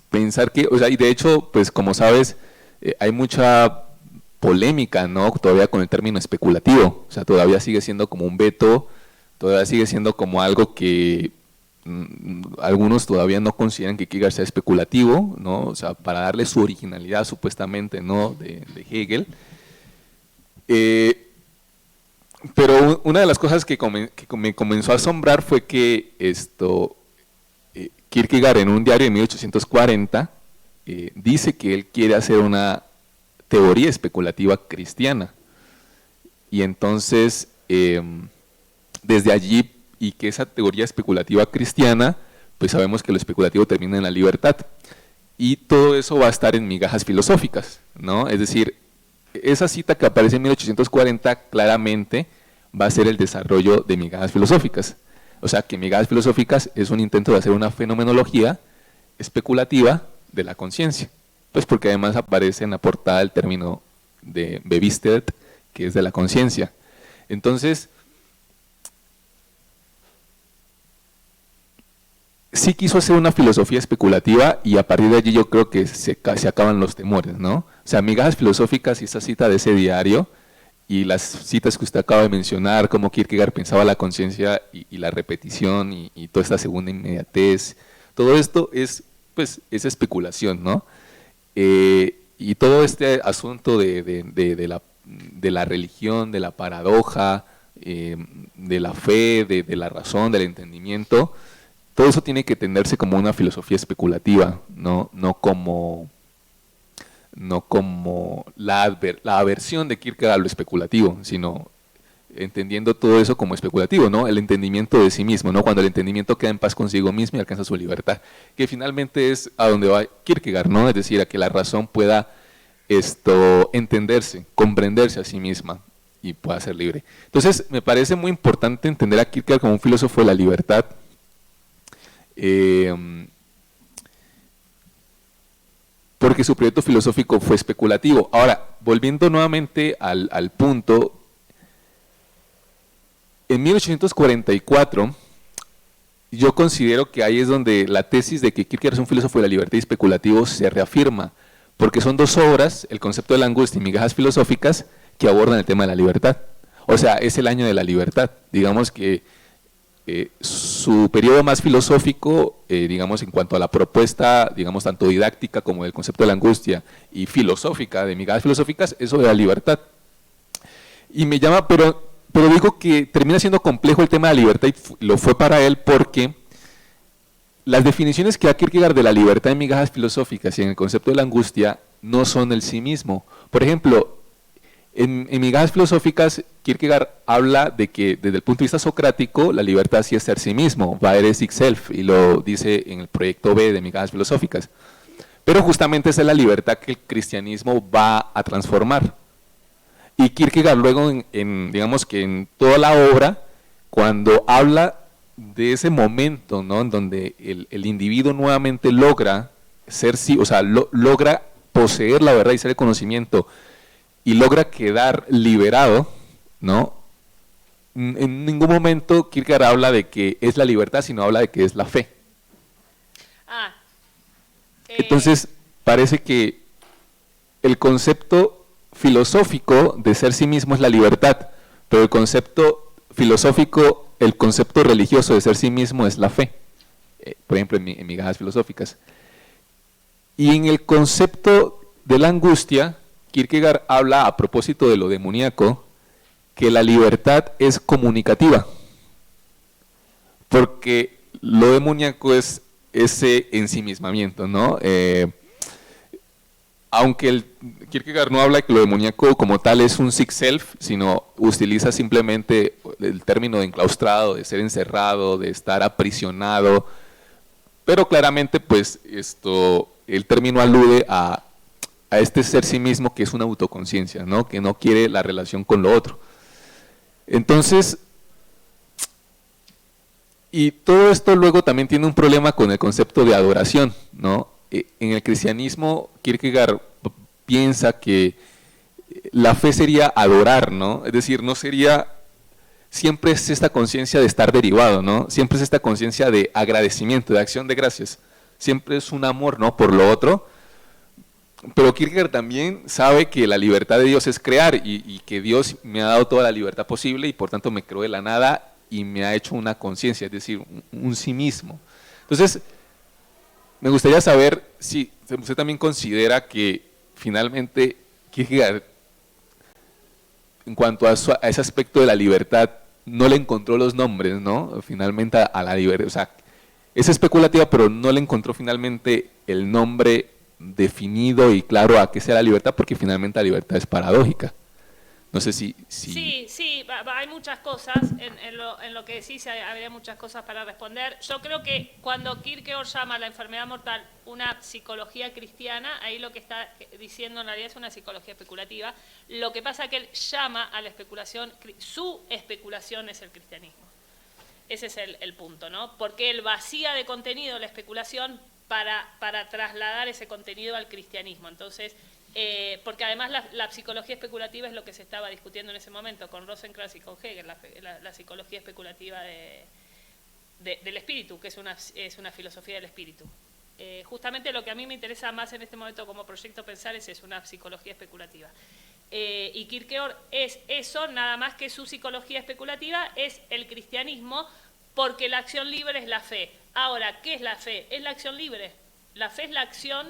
pensar que, o sea, y de hecho, pues como sabes, hay mucha polémica, ¿no?, todavía con el término especulativo. O sea, todavía sigue siendo como un veto, todavía sigue siendo como algo que algunos todavía no consideran que Kierkegaard sea especulativo, ¿no? O sea, para darle su originalidad supuestamente, ¿no?, de Hegel. Pero una de las cosas que me comenzó a asombrar fue que Kierkegaard en un diario de 1840 dice que él quiere hacer una teoría especulativa cristiana, y entonces desde allí, y que esa teoría especulativa cristiana, pues sabemos que lo especulativo termina en la libertad, y todo eso va a estar en migajas filosóficas, ¿no? Es decir, esa cita que aparece en 1840 claramente va a ser el desarrollo de migajas filosóficas. O sea, que migajas filosóficas es un intento de hacer una fenomenología especulativa de la conciencia. Pues porque además aparece en la portada el término de Bevisted, que es de la conciencia. Entonces, sí quiso hacer una filosofía especulativa, y a partir de allí yo creo que se acaban los temores, ¿no? O sea, migajas filosóficas y esa cita de ese diario, y las citas que usted acaba de mencionar, cómo Kierkegaard pensaba la conciencia y la repetición y toda esta segunda inmediatez, todo esto es, pues, es especulación, ¿no? Y todo este asunto de la religión, de la paradoja, de la fe, de la razón, del entendimiento, todo eso tiene que entenderse como una filosofía especulativa, no como la aversión de Kierkegaard a lo especulativo, sino entendiendo todo eso como especulativo, ¿no? El entendimiento de sí mismo, ¿no? Cuando el entendimiento queda en paz consigo mismo y alcanza su libertad, que finalmente es a donde va Kierkegaard, ¿no? Es decir, a que la razón pueda entenderse, comprenderse a sí misma y pueda ser libre. Entonces, me parece muy importante entender a Kierkegaard como un filósofo de la libertad, porque su proyecto filosófico fue especulativo. Ahora, volviendo nuevamente al punto, en 1844, yo considero que ahí es donde la tesis de que Kierkegaard es un filósofo de la libertad y especulativo se reafirma, porque son dos obras, El concepto de la angustia y Migajas filosóficas, que abordan el tema de la libertad. O sea, es el año de la libertad. Digamos que su periodo más filosófico, digamos, en cuanto a la propuesta, digamos, tanto didáctica como del concepto de la angustia y filosófica, de migajas filosóficas, eso de la libertad. Y me llama, pero digo que termina siendo complejo el tema de la libertad y lo fue para él porque las definiciones que da Kierkegaard de la libertad en migajas filosóficas y en el concepto de la angustia no son el sí mismo. Por ejemplo, en migajas filosóficas, Kierkegaard habla de que desde el punto de vista socrático, la libertad sí es ser sí mismo, Være sich self, y lo dice en el proyecto B de migajas filosóficas. Pero justamente esa es la libertad que el cristianismo va a transformar. Y Kierkegaard luego, digamos que en toda la obra, cuando habla de ese momento, ¿no?, en donde el individuo nuevamente logra ser sí, o sea, logra poseer la verdad y ser el conocimiento, y logra quedar liberado, ¿no? En ningún momento Kierkegaard habla de que es la libertad, sino habla de que es la fe. Entonces, parece que el concepto filosófico de ser sí mismo es la libertad, pero el concepto filosófico, el concepto religioso de ser sí mismo es la fe, por ejemplo, en migajas filosóficas. Y en el concepto de la angustia, Kierkegaard habla, a propósito de lo demoníaco, que la libertad es comunicativa, porque lo demoníaco es ese ensimismamiento, ¿no? Aunque Kierkegaard no habla de que lo demoníaco como tal es un sick self, sino utiliza simplemente el término de enclaustrado, de ser encerrado, de estar aprisionado, pero claramente pues el término alude a este ser sí mismo que es una autoconciencia, ¿no?, que no quiere la relación con lo otro. Entonces, y todo esto luego también tiene un problema con el concepto de adoración, ¿no? En el cristianismo, Kierkegaard piensa que la fe sería adorar, ¿no? Es decir, no sería, siempre es esta conciencia de estar derivado, ¿no? Siempre es esta conciencia de agradecimiento, de acción de gracias. Siempre es un amor, ¿no?, por lo otro. Pero Kierkegaard también sabe que la libertad de Dios es crear y que Dios me ha dado toda la libertad posible y por tanto me creó de la nada y me ha hecho una conciencia, es decir, un sí mismo. Entonces, me gustaría saber si usted también considera que finalmente Kierkegaard, en cuanto a ese aspecto de la libertad, no le encontró los nombres, ¿no? Finalmente a la libertad, o sea, es especulativa, pero no le encontró finalmente el nombre definido y claro a qué sea la libertad, porque finalmente la libertad es paradójica. No sé si... Sí, hay muchas cosas, en lo que decís habría muchas cosas para responder. Yo creo que cuando Kierkegaard llama a la enfermedad mortal una psicología cristiana, ahí lo que está diciendo en realidad es una psicología especulativa. Lo que pasa es que él llama a la especulación, su especulación es el cristianismo. Ese es el punto, ¿no? Porque él vacía de contenido la especulación para trasladar ese contenido al cristianismo. Entonces, porque además la psicología especulativa es lo que se estaba discutiendo en ese momento con Rosenkranz y con Hegel, la psicología especulativa del espíritu, que es una filosofía del espíritu. Justamente lo que a mí me interesa más en este momento como proyecto pensar es una psicología especulativa. Y Kierkegaard es eso, nada más que su psicología especulativa es el cristianismo, porque la acción libre es la fe. Ahora, ¿qué es la fe? Es la acción libre. La fe es la acción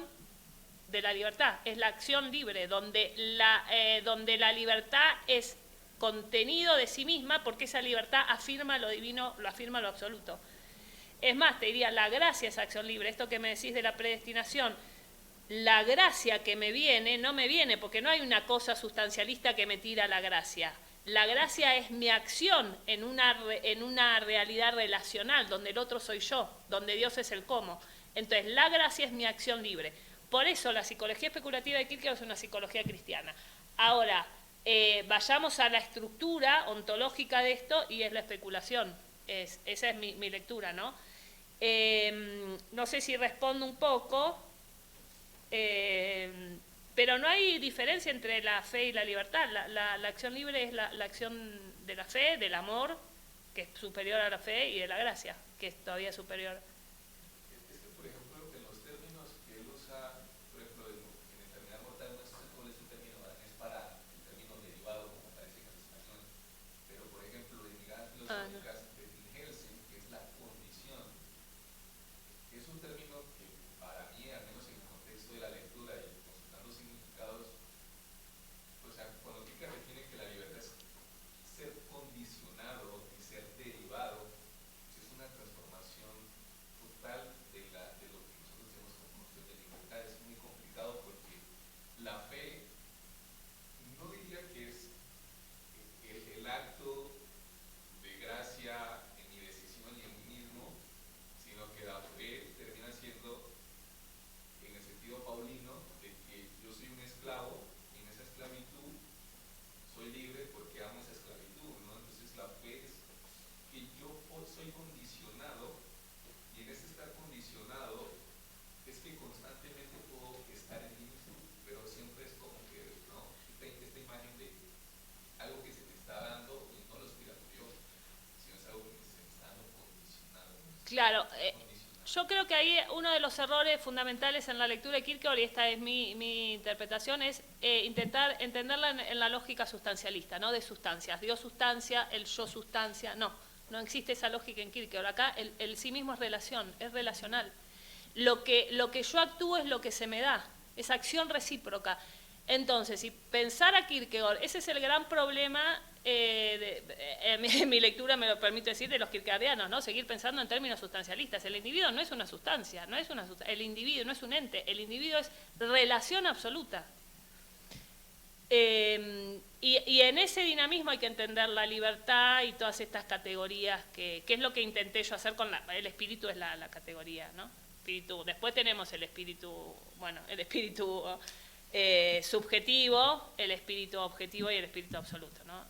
de la libertad, es la acción libre, donde la libertad es contenido de sí misma, porque esa libertad afirma lo divino, lo afirma lo absoluto. Es más, te diría, la gracia es acción libre. Esto que me decís de la predestinación, la gracia que me viene, no me viene, porque no hay una cosa sustancialista que me tira la gracia. La gracia es mi acción en una realidad relacional, donde el otro soy yo, donde Dios es el cómo. Entonces, la gracia es mi acción libre. Por eso, la psicología especulativa de Kierkegaard es una psicología cristiana. Ahora, vayamos a la estructura ontológica de esto, y es la especulación. Esa es mi lectura, ¿no? No sé si respondo un poco, pero no hay diferencia entre la fe y la libertad. La acción libre es la acción de la fe, del amor, que es superior a la fe, y de la gracia, que es todavía superior. Es que, por ejemplo, en los términos que él usa, por ejemplo, en enfermedad mortal, no sé cuál es el término, es para el término derivado, como parece que las estaciones. Claro, yo creo que ahí uno de los errores fundamentales en la lectura de Kierkegaard, y esta es mi interpretación, es intentar entenderla en la lógica sustancialista, ¿no? De sustancias, Dios sustancia, el yo sustancia, no existe esa lógica en Kierkegaard. Acá el sí mismo es relación, es relacional. Lo que yo actúo es lo que se me da, es acción recíproca. Entonces, si pensar a Kierkegaard, ese es el gran problema, en mi lectura me lo permite decir, de los kierkegaardianos, ¿no? Seguir pensando en términos sustancialistas. El individuo no es una sustancia, el individuo no es un ente, el individuo es relación absoluta. Y en ese dinamismo hay que entender la libertad y todas estas categorías, que es lo que intenté yo hacer con el espíritu, es la categoría, ¿no? Espíritu. Después tenemos el espíritu, subjetivo, el espíritu objetivo y el espíritu absoluto, ¿no?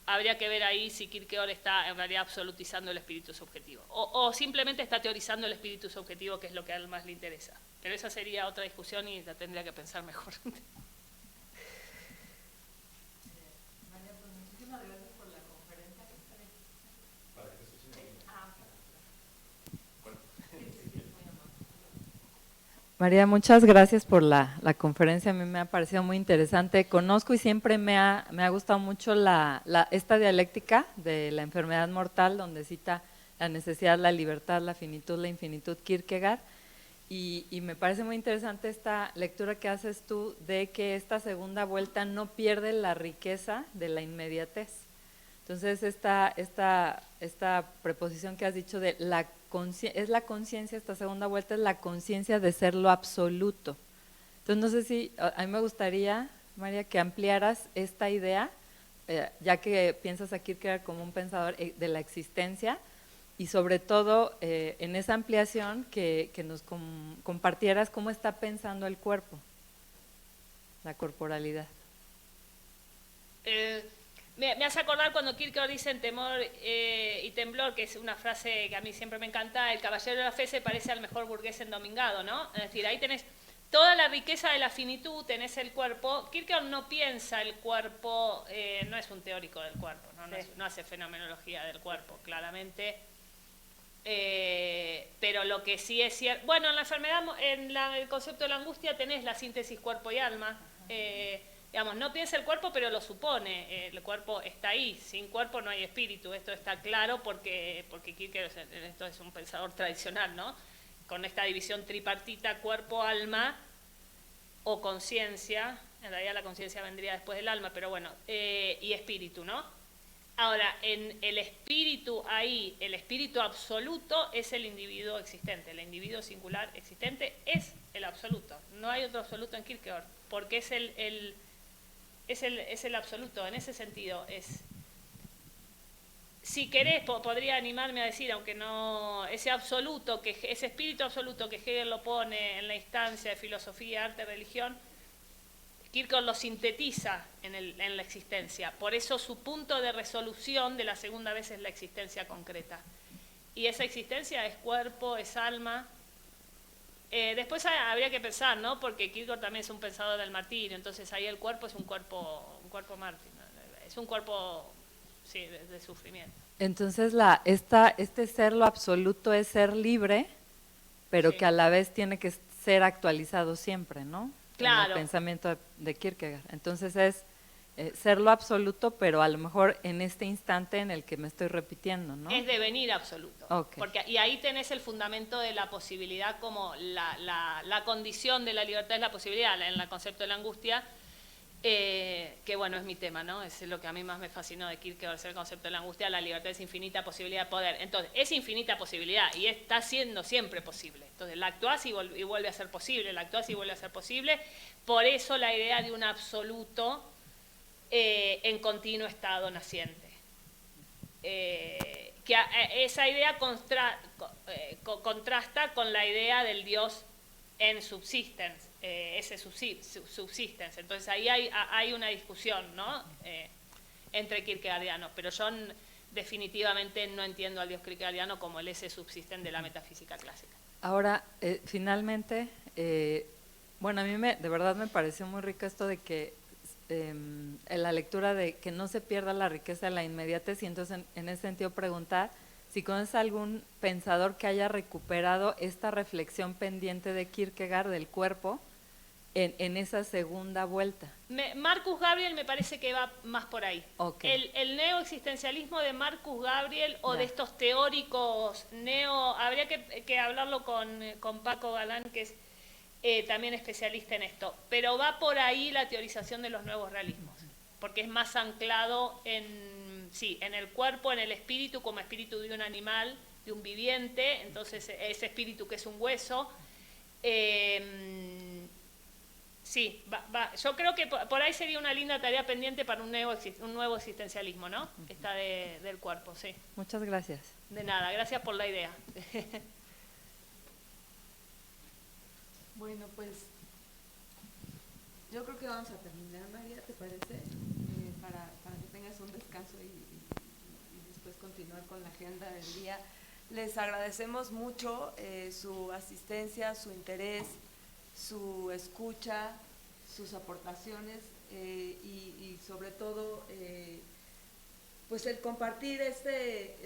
Habría que ver ahí si Kierkegaard está en realidad absolutizando el espíritu subjetivo o simplemente está teorizando el espíritu subjetivo, que es lo que a él más le interesa. Pero esa sería otra discusión y la tendría que pensar mejor. María, muchas gracias por la conferencia, a mí me ha parecido muy interesante. Conozco y siempre me ha gustado mucho esta dialéctica de la enfermedad mortal, donde cita la necesidad, la libertad, la finitud, la infinitud, Kierkegaard. Y me parece muy interesante esta lectura que haces tú de que esta segunda vuelta no pierde la riqueza de la inmediatez. Entonces, esta preposición que has dicho de es la conciencia, esta segunda vuelta es la conciencia de ser lo absoluto. Entonces, no sé si, a mí me gustaría, María, que ampliaras esta idea, ya que piensas a Kierkegaard como un pensador de la existencia, y sobre todo en esa ampliación que nos compartieras cómo está pensando el cuerpo, la corporalidad. Me hace acordar cuando Kierkegaard dice en Temor y Temblor, que es una frase que a mí siempre me encanta: el caballero de la fe se parece al mejor burgués endomingado, ¿no? Es decir, ahí tenés toda la riqueza de la finitud, tenés el cuerpo. Kierkegaard no piensa el cuerpo, no es un teórico del cuerpo, no hace fenomenología del cuerpo, claramente. Pero lo que sí es cierto, bueno, en la enfermedad, el concepto de la angustia tenés la síntesis cuerpo y alma. Digamos, no piensa el cuerpo, pero lo supone. El cuerpo está ahí, sin cuerpo no hay espíritu. Esto está claro porque Kierkegaard esto es un pensador tradicional, ¿no? Con esta división tripartita, cuerpo, alma o conciencia. En realidad la conciencia vendría después del alma, pero bueno, y espíritu, ¿no? Ahora, en el espíritu ahí, el espíritu absoluto es el individuo existente. El individuo singular existente es el absoluto. No hay otro absoluto en Kierkegaard, porque es el absoluto. En ese sentido, si querés, podría animarme a decir, aunque no, ese espíritu absoluto que Hegel lo pone en la instancia de filosofía, arte, religión, Kierkegaard lo sintetiza en la existencia. Por eso su punto de resolución de la segunda vez es la existencia concreta. Y esa existencia es cuerpo, es alma. Después habría que pensar, ¿no? Porque Kierkegaard también es un pensador del martirio, entonces ahí el cuerpo es un cuerpo mártir, ¿no? Es un cuerpo, sí, de sufrimiento. Entonces este ser lo absoluto es ser libre, pero sí, que a la vez tiene que ser actualizado siempre, ¿no? Claro. En el pensamiento de Kierkegaard. Entonces es ser lo absoluto, pero a lo mejor en este instante en el que me estoy repitiendo, ¿no? Es devenir absoluto. Okay. Y ahí tenés el fundamento de la posibilidad, como la condición de la libertad es la posibilidad, en el concepto de la angustia, que bueno, es mi tema, ¿no? Es lo que a mí más me fascinó de Kierkegaard, es el concepto de la angustia. La libertad es infinita posibilidad de poder. Entonces, es infinita posibilidad y está siendo siempre posible. Entonces, la actuás y vuelve a ser posible, la actuás y vuelve a ser posible. Por eso la idea de un absoluto en continuo estado naciente. Que esa idea contrasta con la idea del Dios en subsistence, ese subsistence. Entonces ahí hay una discusión, ¿no? Entre kierkegaardianos, pero yo definitivamente no entiendo al Dios kierkegaardiano como el ese subsistente de la metafísica clásica. Ahora, finalmente, bueno, a mí de verdad me pareció muy rico esto de que en la lectura de que no se pierda la riqueza de la inmediatez, y entonces en ese sentido preguntar si conoces algún pensador que haya recuperado esta reflexión pendiente de Kierkegaard del cuerpo en esa segunda vuelta. Marcus Gabriel me parece que va más por ahí. Okay. El neoexistencialismo de Marcus Gabriel o de estos teóricos habría que hablarlo con Paco Galán, que es también especialista en esto, pero va por ahí la teorización de los nuevos realismos, porque es más anclado en el cuerpo, en el espíritu, como espíritu de un animal, de un viviente, entonces ese espíritu que es un hueso. Sí, yo creo que por ahí sería una linda tarea pendiente para un nuevo existencialismo, ¿no? Esta del cuerpo, sí. Muchas gracias. De nada, gracias por la idea. Bueno, pues yo creo que vamos a terminar, María, ¿te parece? Para que tengas un descanso y después continuar con la agenda del día. Les agradecemos mucho su asistencia, su interés, su escucha, sus aportaciones y sobre todo pues el compartir este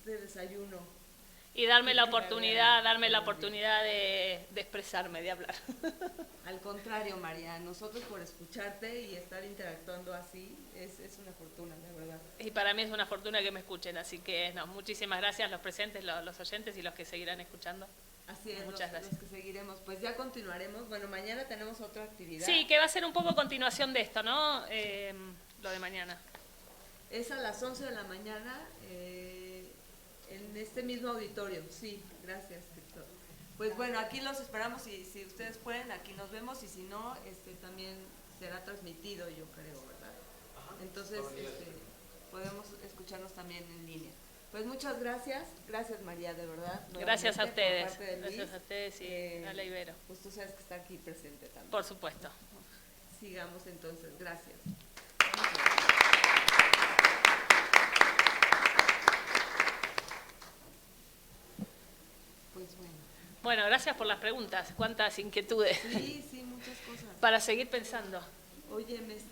desayuno. Y darme la oportunidad de expresarme, de hablar. Al contrario, María, nosotros por escucharte y estar interactuando así es una fortuna, de verdad. Y para mí es una fortuna que me escuchen, así que muchísimas gracias a los presentes, los oyentes y los que seguirán escuchando. Así es, muchas gracias. Los que seguiremos. Pues ya continuaremos. Bueno, mañana tenemos otra actividad. Sí, que va a ser un poco continuación de esto, ¿no? Lo de mañana. Es a las 11 de la mañana en este mismo auditorio. Sí, gracias, Víctor. Pues bueno, aquí los esperamos y si ustedes pueden, aquí nos vemos y si no, también será transmitido, yo creo, ¿verdad? Entonces, podemos escucharnos también en línea. Pues muchas gracias. Gracias, María, de verdad. Gracias a ustedes. Gracias a ustedes y a la Ibero. Pues tú sabes que está aquí presente también. Por supuesto. Sigamos entonces. Gracias. Pues bueno. Bueno, gracias por las preguntas. Cuántas inquietudes. Sí, muchas cosas. Para seguir pensando. Oye, Luis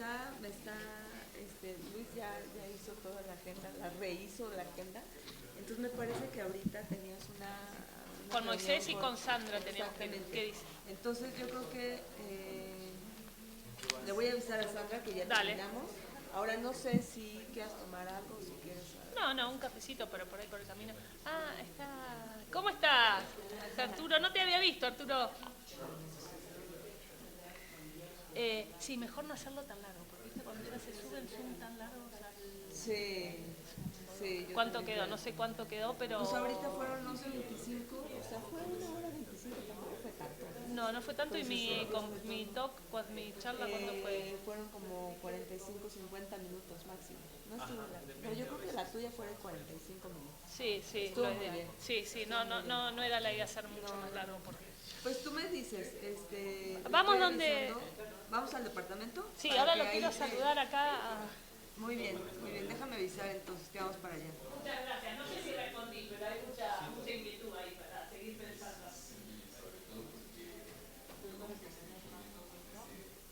ya hizo toda la agenda, la rehizo la agenda. Entonces me parece que ahorita tenías una con Moisés y con Sandra teníamos que... ¿Qué dice? Entonces yo creo que le voy a avisar a Sandra que ya terminamos. Ahora no sé si quieres tomar algo, si quieres... No, un cafecito, pero por ahí por el camino. Ah, está... ¿Cómo estás, Arturo? No te había visto, Arturo. Sí, mejor no hacerlo tan largo, porque ¿viste? Cuando ya se suben son tan largos al... Sí. ¿Cuánto quedó? No sé cuánto quedó, pero... Pues ahorita fueron 11:25, o sea, fue 1:25, tampoco fue tanto. No fue tanto, pues y mi talk, mi charla, ¿cuánto fue? Fueron como 45, 50 minutos máximo. No estuvo largo, pero yo creo que la tuya fue de 45 minutos. Sí, estuvo muy bien. Sí, no era la idea hacer mucho más largo. Porque... Pues tú me dices, ¿Vamos donde? ¿Vamos al departamento? Sí, ahora lo quiero saludar acá. Muy bien, déjame avisar entonces que vamos para allá. Muchas gracias, no sé si respondí, pero hay mucha inquietud ahí para seguir pensando.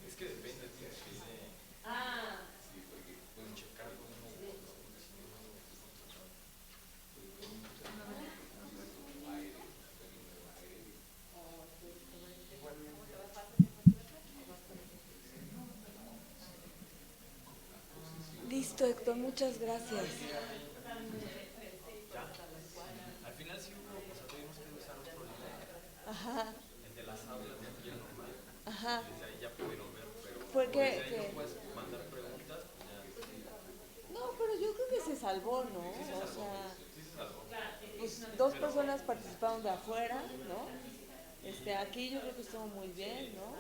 Es que depende de porque pueden checar con uno u otro, porque si no, Listo, Héctor, muchas gracias. al final sí hubo, o sea, tuvimos que usar otro libro. Ajá. El de las aulas de aquí normal. Ajá. Desde ahí ya pudieron ver, pero ¿Por qué? desde ahí no puedes mandar preguntas. No, pero yo creo que se salvó, ¿no? O sea, pues 2 personas participaron de afuera, ¿no? Aquí yo creo que estuvo muy bien, ¿no?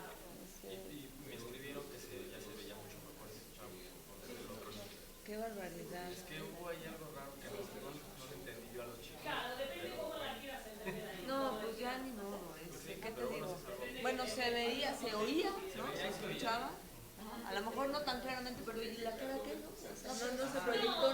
Y me escribieron que ya se veía mucho mejor, se escuchaba mucho mejor desde el otro libro. Qué barbaridad. Es que hubo ahí algo raro que no le entendí yo a los chicos. Claro, depende cómo la quieras entender. No, pues ya ni modo, ¿qué te digo? Bueno, se veía, se oía, ¿no? Se escuchaba. A lo mejor no tan claramente, pero ¿y la cara qué no? O sea, no se proyectó